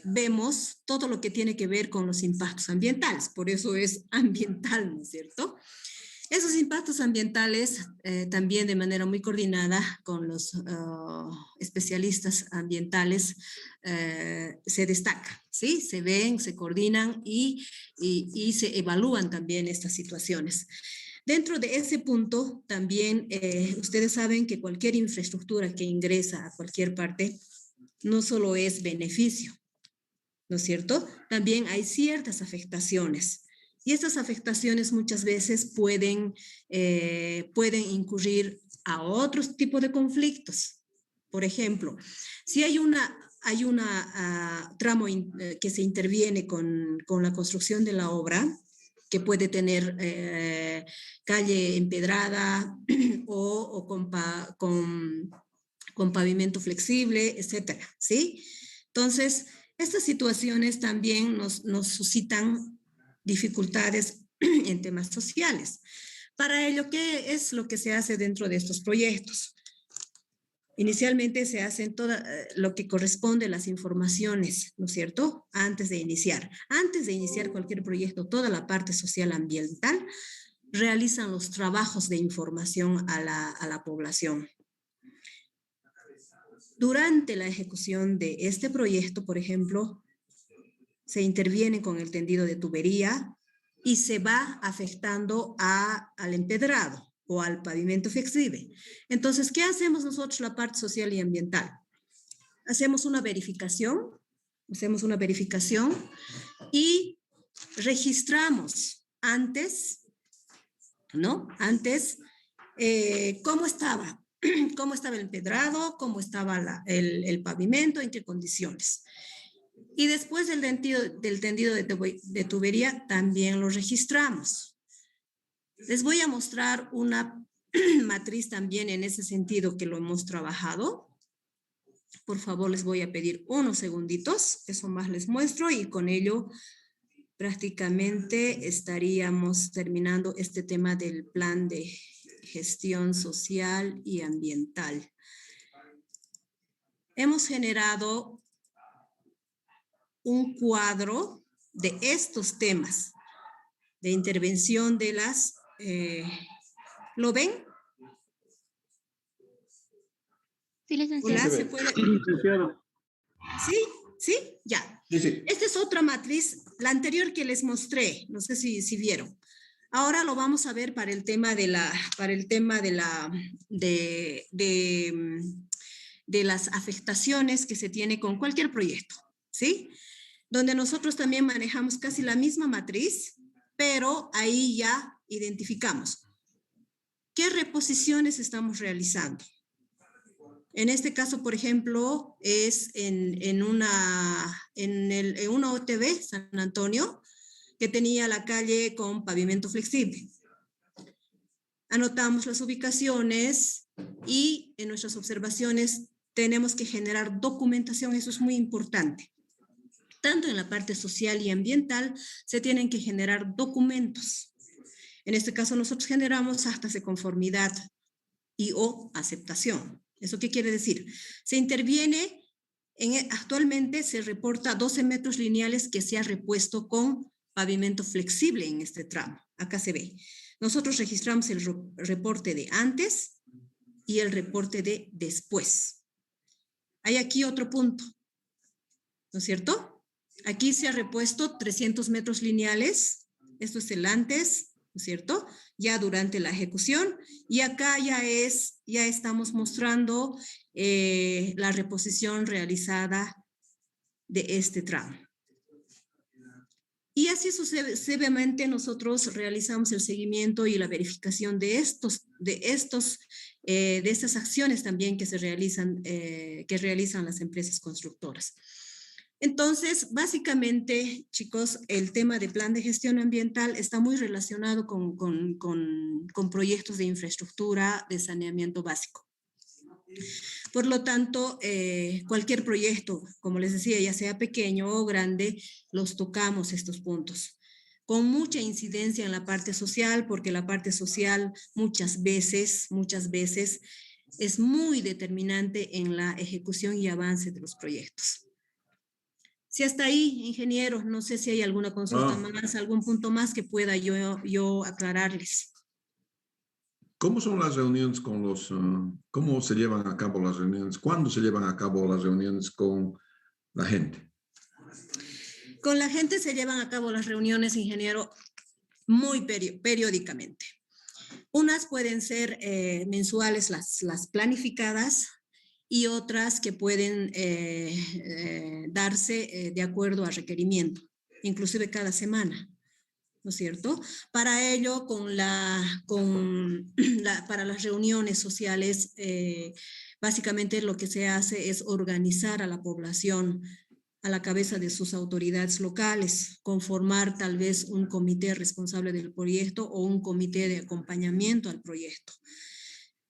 vemos todo lo que tiene que ver con los impactos ambientales, por eso es ambiental, ¿no es cierto? Esos impactos ambientales también de manera muy coordinada con los especialistas ambientales se destacan, ¿sí? Se ven, se coordinan y se evalúan también estas situaciones. Dentro de ese punto también ustedes saben que cualquier infraestructura que ingresa a cualquier parte no solo es beneficio, ¿no es cierto? También hay ciertas afectaciones. Y estas afectaciones muchas veces pueden incurrir a otros tipos de conflictos. Por ejemplo, si hay una tramo que se interviene con la construcción de la obra, que puede tener calle empedrada o con pavimento flexible, etcétera, ¿sí? Entonces, estas situaciones también nos suscitan dificultades en temas sociales. Para ello, ¿qué es lo que se hace dentro de estos proyectos? Inicialmente se hacen todo lo que corresponde a las informaciones, ¿no es cierto? Antes de iniciar cualquier proyecto, toda la parte social ambiental, realizan los trabajos de información a la población. Durante la ejecución de este proyecto, por ejemplo, se interviene con el tendido de tubería y se va afectando al empedrado o al pavimento flexible. Entonces, ¿qué hacemos nosotros la parte social y ambiental? Hacemos una verificación y registramos antes, ¿no? Antes, ¿cómo estaba el empedrado? ¿Cómo estaba el pavimento? ¿En qué condiciones? Y después del tendido de tubería también lo registramos. Les voy a mostrar una matriz también en ese sentido que lo hemos trabajado. Por favor, les voy a pedir unos segunditos, eso más les muestro y con ello prácticamente estaríamos terminando este tema del plan de gestión social y ambiental. Hemos generado un cuadro de estos temas de intervención de las... ¿lo ven? Sí, licenciada. Hola, ¿se puede? ¿Sí? ¿Sí? Ya. Sí, sí. Esta es otra matriz, la anterior que les mostré, no sé si vieron. Ahora lo vamos a ver para el tema de las afectaciones que se tiene con cualquier proyecto, ¿sí? Donde nosotros también manejamos casi la misma matriz, pero ahí ya identificamos qué reposiciones estamos realizando. En este caso, por ejemplo, es en una OTB, San Antonio, que tenía la calle con pavimento flexible. Anotamos las ubicaciones y en nuestras observaciones tenemos que generar documentación, eso es muy importante. Tanto en la parte social y ambiental se tienen que generar documentos. En este caso nosotros generamos actas de conformidad y o aceptación. ¿Eso qué quiere decir? Se interviene, actualmente se reporta 12 metros lineales que se ha repuesto con pavimento flexible en este tramo. Acá se ve. Nosotros registramos el reporte de antes y el reporte de después. Hay aquí otro punto, ¿no es cierto? Aquí se ha repuesto 300 metros lineales. Esto es el antes, ¿no es cierto? Ya durante la ejecución. Y acá ya estamos mostrando la reposición realizada de este tramo. Y así sucesivamente nosotros realizamos el seguimiento y la verificación de estas acciones también que realizan las empresas constructoras. Entonces, básicamente, chicos, el tema de plan de gestión ambiental está muy relacionado con proyectos de infraestructura, de saneamiento básico. Por lo tanto, cualquier proyecto, como les decía, ya sea pequeño o grande, los tocamos estos puntos. Con mucha incidencia en la parte social, porque la parte social muchas veces es muy determinante en la ejecución y avance de los proyectos. Si hasta ahí, ingenieros, no sé si hay alguna consulta más, algún punto más que pueda yo aclararles. ¿Cómo son las reuniones con los, cómo se llevan a cabo las reuniones? ¿Cuándo se llevan a cabo las reuniones con la gente? Con la gente se llevan a cabo las reuniones, ingeniero, muy periódicamente. Unas pueden ser mensuales, las planificadas, y otras que pueden darse de acuerdo a requerimiento, inclusive cada semana, ¿no es cierto? Para ello, para las reuniones sociales, básicamente lo que se hace es organizar a la población a la cabeza de sus autoridades locales, conformar tal vez un comité responsable del proyecto o un comité de acompañamiento al proyecto.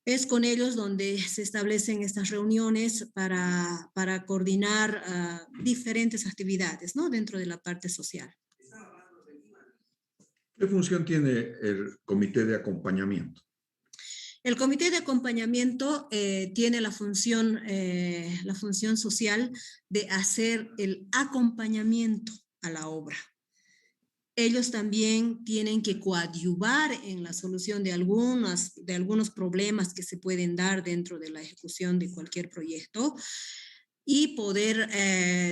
Es con ellos donde se establecen estas reuniones para coordinar diferentes actividades, ¿no? Dentro de la parte social. ¿Qué función tiene el comité de acompañamiento? El comité de acompañamiento tiene la función social de hacer el acompañamiento a la obra. Ellos también tienen que coadyuvar en la solución de algunos problemas que se pueden dar dentro de la ejecución de cualquier proyecto y poder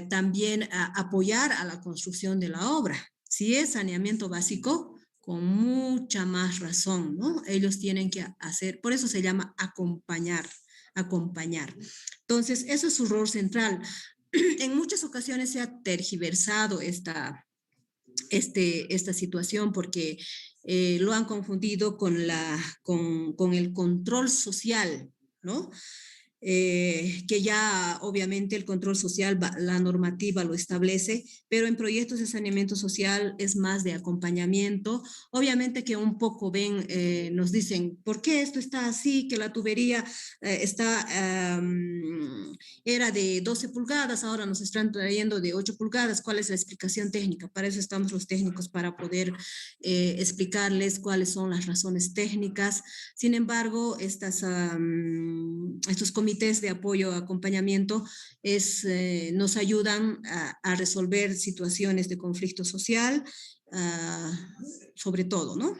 también apoyar a la construcción de la obra. Si es saneamiento básico, con mucha más razón, ¿no? Ellos tienen que hacer, por eso se llama acompañar. Entonces, eso es su rol central. En muchas ocasiones se ha tergiversado esta situación porque lo han confundido con el control social, ¿no? Que ya obviamente el control social, la normativa lo establece, pero en proyectos de saneamiento social es más de acompañamiento. Obviamente que un poco ven, nos dicen, ¿por qué esto está así? Que la tubería era de 12 pulgadas, ahora nos están trayendo de 8 pulgadas. ¿Cuál es la explicación técnica? Para eso estamos los técnicos, para poder explicarles cuáles son las razones técnicas. Sin embargo, estos comités de apoyo, acompañamiento, nos ayudan a resolver situaciones de conflicto social, sobre todo, ¿no?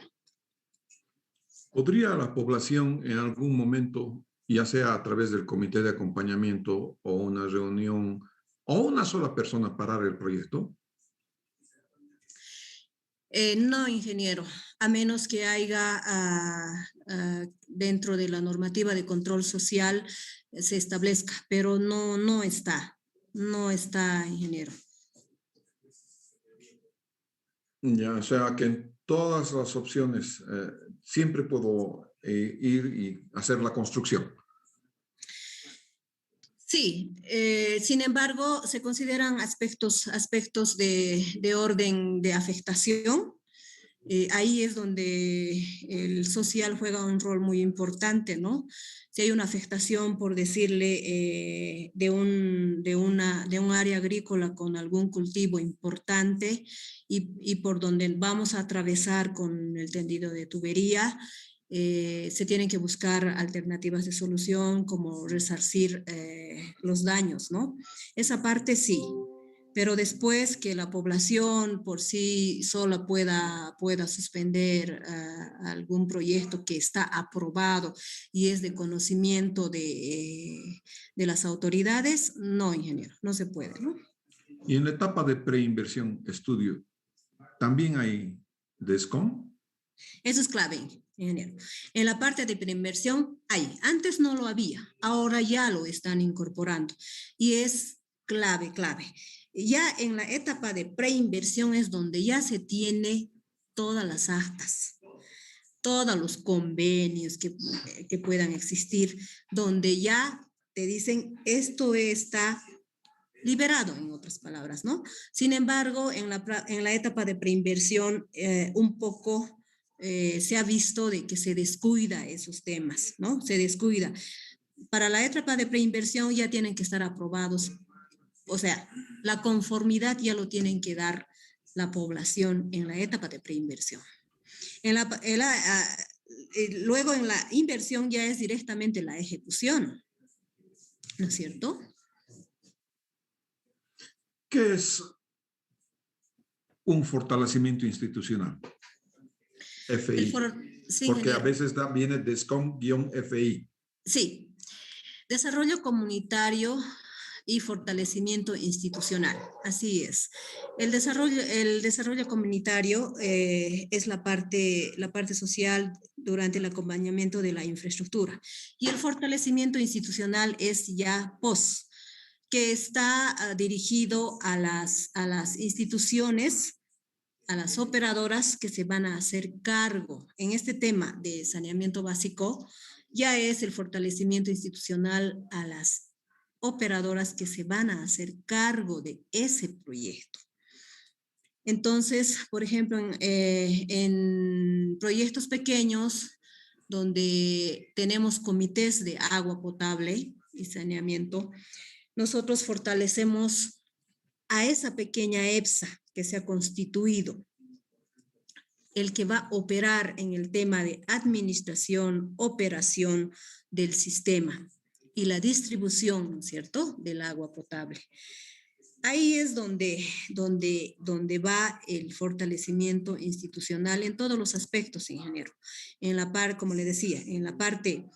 ¿Podría la población en algún momento, ya sea a través del comité de acompañamiento o una reunión, o una sola persona parar el proyecto? No, ingeniero, a menos que haya dentro de la normativa de control social se establezca, pero no está, ingeniero. Ya, o sea que en todas las opciones siempre puedo ir y hacer la construcción. Sí, sin embargo, se consideran aspectos de orden de afectación. Ahí es donde el social juega un rol muy importante, ¿no? Si hay una afectación, por decirle, de un área agrícola con algún cultivo importante y por donde vamos a atravesar con el tendido de tubería, se tienen que buscar alternativas de solución como resarcir los daños, ¿no? Esa parte sí, pero después que la población por sí sola pueda suspender algún proyecto que está aprobado y es de conocimiento de las autoridades, no, ingeniero, no se puede, ¿no? Y en la etapa de preinversión, estudio, ¿también hay DESCOM? Eso es clave, ingeniero. En la parte de preinversión hay, antes no lo había, ahora ya lo están incorporando y es clave. Ya en la etapa de preinversión es donde ya se tiene todas las actas, todos los convenios que puedan existir, donde ya te dicen esto está liberado, en otras palabras, ¿no? Sin embargo, en la etapa de preinversión, un poco se ha visto de que se descuida esos temas, ¿no? Se descuida. para la etapa de preinversión ya tienen que estar aprobados. O sea, la conformidad ya lo tienen que dar la población en la etapa de preinversión. Luego en la inversión ya es directamente la ejecución, ¿no es cierto? ¿Qué es un fortalecimiento institucional? FI. Sí, porque a ingeniero. veces viene DESCOM-FI. Sí, desarrollo comunitario y fortalecimiento institucional. Así es. El desarrollo comunitario es la parte social durante el acompañamiento de la infraestructura. Y el fortalecimiento institucional es ya post, que está dirigido a las instituciones, a las operadoras que se van a hacer cargo en este tema de saneamiento básico. Ya es el fortalecimiento institucional a las operadoras que se van a hacer cargo de ese proyecto. Entonces, por ejemplo, en proyectos pequeños donde tenemos comités de agua potable y saneamiento, nosotros fortalecemos a esa pequeña EPSA que se ha constituido, el que va a operar en el tema de administración, operación del sistema y la distribución, ¿no es cierto?, del agua potable. Ahí es donde va el fortalecimiento institucional en todos los aspectos, ingeniero. En la parte, como le decía, en la parte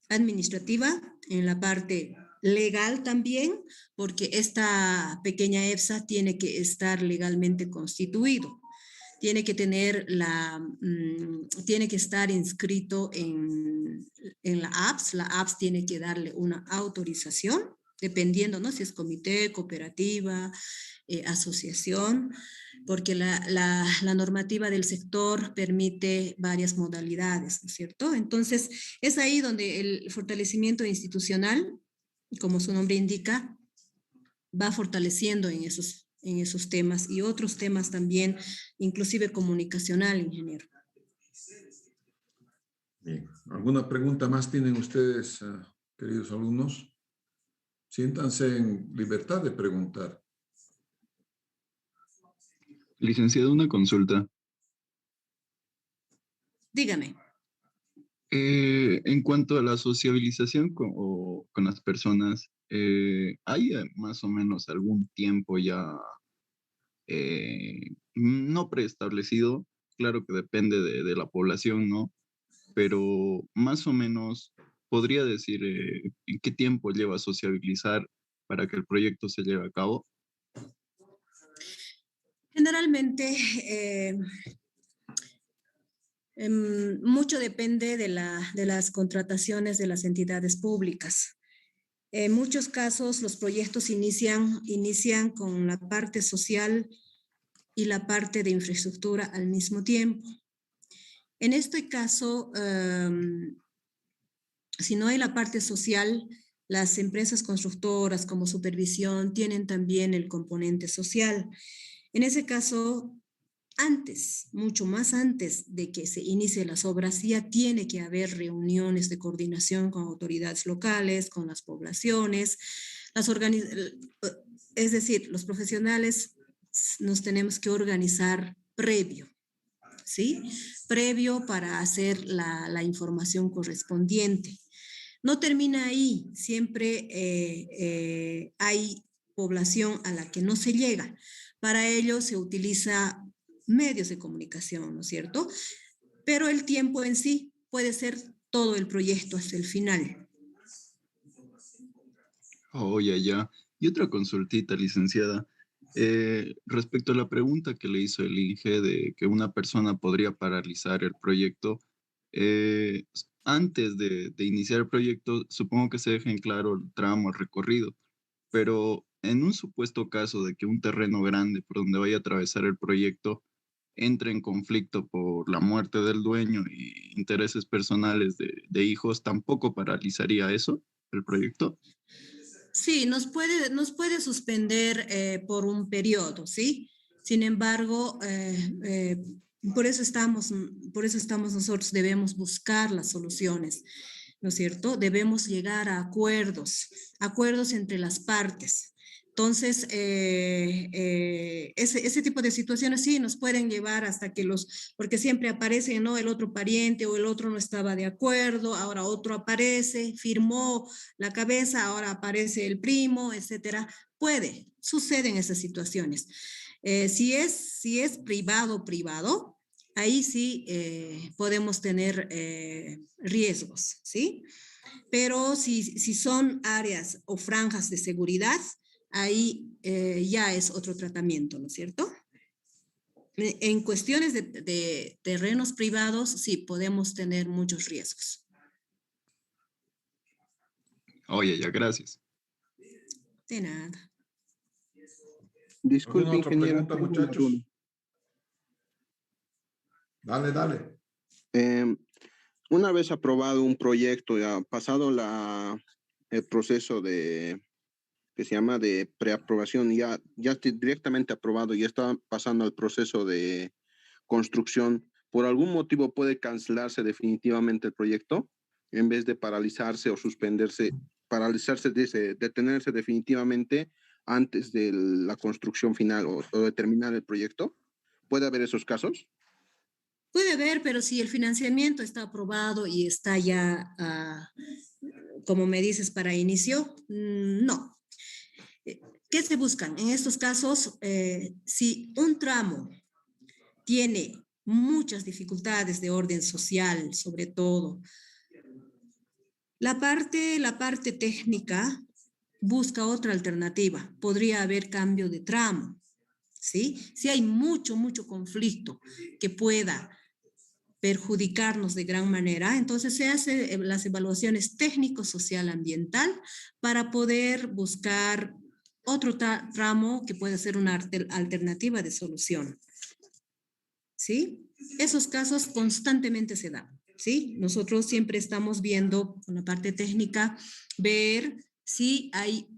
administrativa, en la parte legal también, porque esta pequeña EPSA tiene que estar legalmente constituido. Tiene que tener tiene que estar inscrito en la APS. La APS tiene que darle una autorización, dependiendo, ¿no?, si es comité, cooperativa, asociación, porque la normativa del sector permite varias modalidades, ¿no es cierto? Entonces, es ahí donde el fortalecimiento institucional, como su nombre indica, va fortaleciendo en esos temas y otros temas también, inclusive comunicacional, ingeniero. Bien. ¿Alguna pregunta más tienen ustedes, queridos alumnos? Siéntanse en libertad de preguntar. Licenciado, una consulta. Dígame. En cuanto a la sociabilización con las personas, ¿hay más o menos algún tiempo ya no preestablecido? Claro que depende de la población, ¿no? Pero más o menos podría decir en qué tiempo lleva a sociabilizar para que el proyecto se lleve a cabo. Generalmente, mucho depende de las contrataciones de las entidades públicas. En muchos casos, los proyectos inician con la parte social y la parte de infraestructura al mismo tiempo. En este caso, si no hay la parte social, las empresas constructoras como supervisión tienen también el componente social. En ese caso, antes, mucho más antes de que se inicie las obras, ya tiene que haber reuniones de coordinación con autoridades locales, con las poblaciones, es decir, los profesionales nos tenemos que organizar previo, ¿sí? Previo para hacer la información correspondiente. No termina ahí, siempre hay población a la que no se llega. Para ello se utiliza medios de comunicación, ¿no es cierto? Pero el tiempo en sí puede ser todo el proyecto hasta el final. Oh, ya. Y otra consultita, licenciada. Respecto a la pregunta que le hizo el INGE de que una persona podría paralizar el proyecto, antes de iniciar el proyecto, supongo que se deja en claro el tramo, el recorrido, pero en un supuesto caso de que un terreno grande por donde vaya a atravesar el proyecto entre en conflicto por la muerte del dueño y intereses personales de hijos, ¿tampoco paralizaría eso, el proyecto? Sí, nos puede suspender por un periodo, ¿sí? Sin embargo, por eso estamos nosotros, debemos buscar las soluciones. ¿no es cierto? Debemos llegar a acuerdos entre las partes. Entonces, ese tipo de situaciones sí nos pueden llevar hasta que porque siempre aparece, ¿no? El otro pariente o el otro no estaba de acuerdo, ahora otro aparece, firmó la cabeza, ahora aparece el primo, etcétera. Suceden esas situaciones. Si es privado, ahí sí podemos tener riesgos, ¿sí? Pero si son áreas o franjas de seguridad, ahí ya es otro tratamiento, ¿no es cierto? En cuestiones de terrenos privados, sí, podemos tener muchos riesgos. Oye, ya, gracias. De nada. Disculpe, ¿Alguna otra ingeniero. pregunta, tengo una muchachos? duda. Dale. Una vez aprobado un proyecto, ya pasado el proceso que se llama de preaprobación, ya está directamente aprobado y está pasando al proceso de construcción, ¿por algún motivo puede cancelarse definitivamente el proyecto en vez de paralizarse o suspenderse, detenerse definitivamente antes de la construcción final o de terminar el proyecto? ¿Puede haber esos casos? Puede haber, pero si el financiamiento está aprobado y está ya, como me dices, para inicio, no. ¿Qué se buscan? En estos casos, si un tramo tiene muchas dificultades de orden social, sobre todo, la parte técnica busca otra alternativa. Podría haber cambio de tramo, ¿sí? Si hay mucho conflicto que pueda perjudicarnos de gran manera, entonces se hacen las evaluaciones técnico-social ambiental para poder buscar otro tramo que pueda ser una alternativa de solución. ¿Sí? Esos casos constantemente se dan, ¿sí? Nosotros siempre estamos viendo con la parte técnica, ver si hay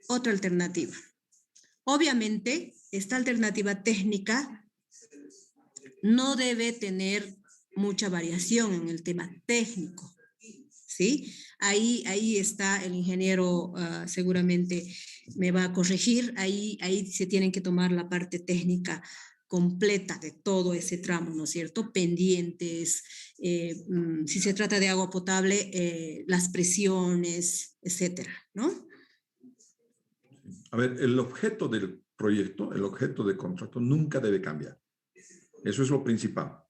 otra alternativa. Obviamente, esta alternativa técnica no debe tener mucha variación en el tema técnico, ¿sí? Ahí está el ingeniero, seguramente me va a corregir, ahí se tienen que tomar la parte técnica completa de todo ese tramo, ¿no es cierto? Pendientes, si se trata de agua potable, las presiones, etcétera, ¿no? A ver, el objeto del proyecto, el objeto del contrato nunca debe cambiar. Eso es lo principal.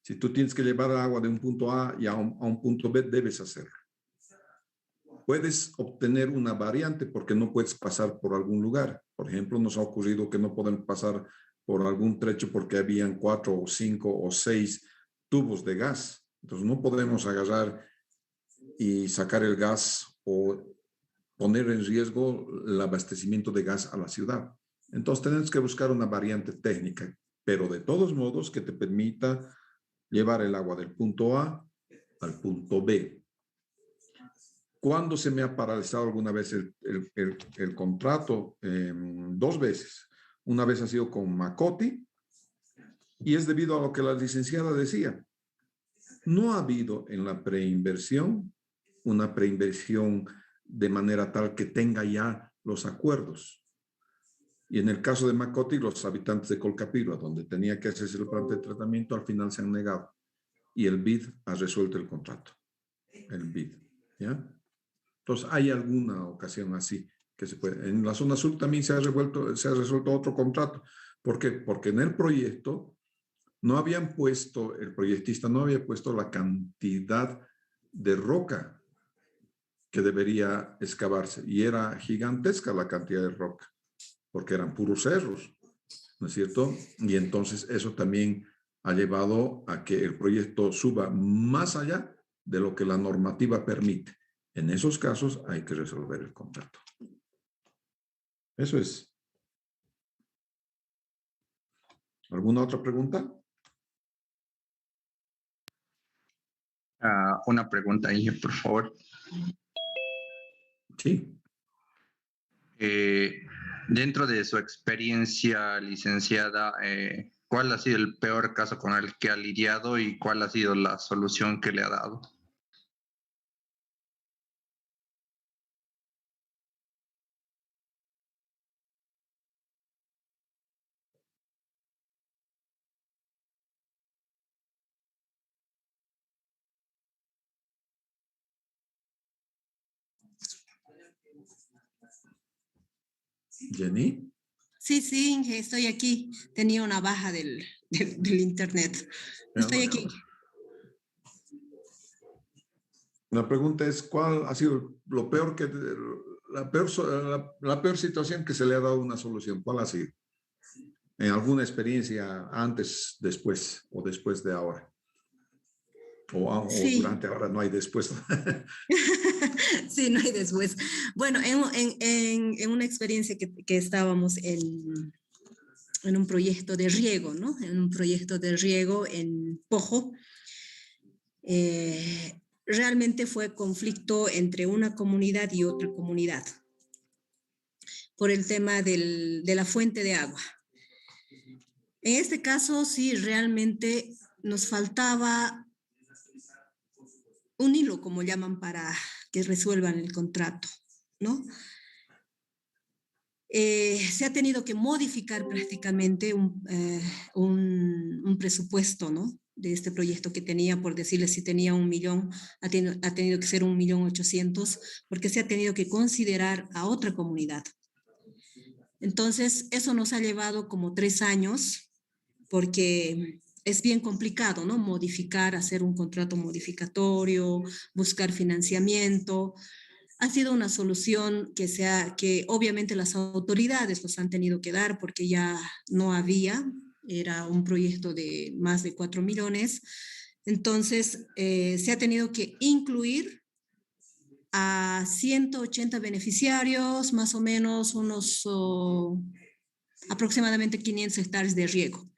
Si tú tienes que llevar agua de un punto A y a un punto B, debes hacerlo. Puedes obtener una variante porque no puedes pasar por algún lugar. Por ejemplo, nos ha ocurrido que no pueden pasar por algún trecho porque habían 4 o 5 o 6 tubos de gas. Entonces no podemos agarrar y sacar el gas o poner en riesgo el abastecimiento de gas a la ciudad. Entonces tenemos que buscar una variante técnica, pero de todos modos que te permita llevar el agua del punto A al punto B. ¿Cuándo se me ha paralizado alguna vez el contrato? 2 veces. Una vez ha sido con Macoti y es debido a lo que la licenciada decía. No ha habido en la preinversión una preinversión de manera tal que tenga ya los acuerdos. Y en el caso de Macoti, los habitantes de Colcapirua, donde tenía que hacerse el plan de tratamiento, al final se han negado. Y el BID ha resuelto el contrato. El BID, ¿ya? Entonces, hay alguna ocasión así que se puede. En la zona sur también se ha resuelto otro contrato. ¿Por qué? Porque en el proyecto el proyectista no había puesto la cantidad de roca que debería excavarse. Y era gigantesca la cantidad de roca, porque eran puros cerros, ¿no es cierto? Y entonces eso también ha llevado a que el proyecto suba más allá de lo que la normativa permite. En esos casos hay que resolver el contrato. Eso es. ¿Alguna otra pregunta? Una pregunta, Inge, por favor. Sí. Dentro de su experiencia, licenciada, ¿cuál ha sido el peor caso con el que ha lidiado y cuál ha sido la solución que le ha dado? Jenny. Sí, sí, Inge, estoy aquí. Tenía una baja del internet. Estoy aquí. La pregunta es, ¿cuál ha sido lo peor la peor situación que se le ha dado una solución? ¿Cuál ha sido? ¿En alguna experiencia antes, después o después de ahora? O Sí. durante ahora, no hay después. Sí, no hay después. Bueno, en una experiencia que estábamos en un proyecto de riego, ¿no? En un proyecto de riego en Pojo. Realmente fue conflicto entre una comunidad y otra comunidad por el tema de la fuente de agua. En este caso, sí, realmente nos faltaba un hilo, como llaman, para que resuelvan el contrato, ¿no? Se ha tenido que modificar prácticamente un presupuesto, ¿no? De este proyecto que tenía, por decirles, si tenía 1 millón, ha tenido que ser 1.800.000, porque se ha tenido que considerar a otra comunidad. Entonces, eso nos ha llevado como 3 años, porque es bien complicado, ¿no? Modificar, hacer un contrato modificatorio, buscar financiamiento. Ha sido una solución que obviamente las autoridades nos han tenido que dar porque ya no había, era un proyecto de más de 4 millones. Entonces, se ha tenido que incluir a 180 beneficiarios, más o menos unos aproximadamente 500 hectáreas de riego.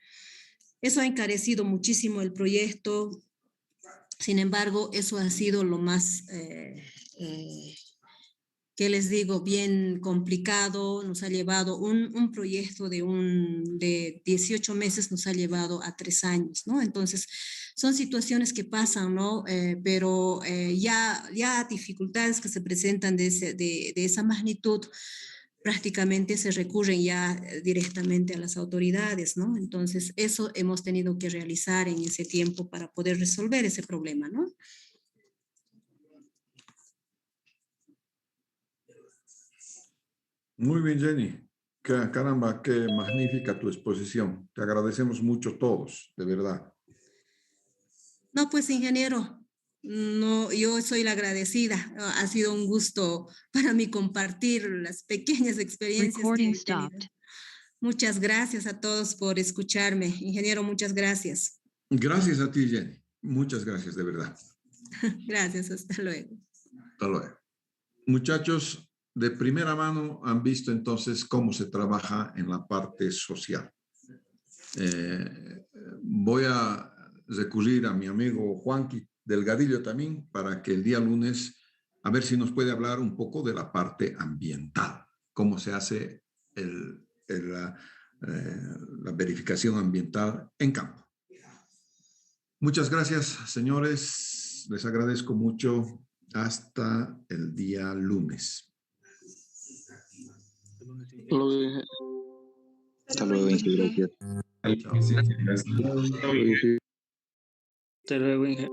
Eso ha encarecido muchísimo el proyecto. Sin embargo, eso ha sido lo más, que les digo, bien complicado. Nos ha llevado un proyecto de 18 meses, nos ha llevado a 3 años, ¿no? Entonces, son situaciones que pasan, ¿no? Pero ya dificultades que se presentan de esa magnitud, prácticamente se recurren ya directamente a las autoridades, ¿no? Entonces, eso hemos tenido que realizar en ese tiempo para poder resolver ese problema, ¿no? Muy bien, Jenny. Caramba, qué magnífica tu exposición. Te agradecemos mucho todos, de verdad. No, pues, ingeniero, no, yo soy la agradecida. Ha sido un gusto para mí compartir las pequeñas experiencias que he tenido. Muchas gracias a todos por escucharme. Ingeniero, muchas gracias. Gracias a ti, Jenny. Muchas gracias, de verdad. Gracias, hasta luego. Hasta luego. Muchachos, de primera mano han visto entonces cómo se trabaja en la parte social. Voy a recurrir a mi amigo Juanqui Delgadillo también para que el día lunes, a ver si nos puede hablar un poco de la parte ambiental, cómo se hace la verificación ambiental en campo. Muchas gracias, señores. Les agradezco mucho. Hasta el día lunes. Hasta luego, Inge. Gracias. Chao. Hasta luego, Inge.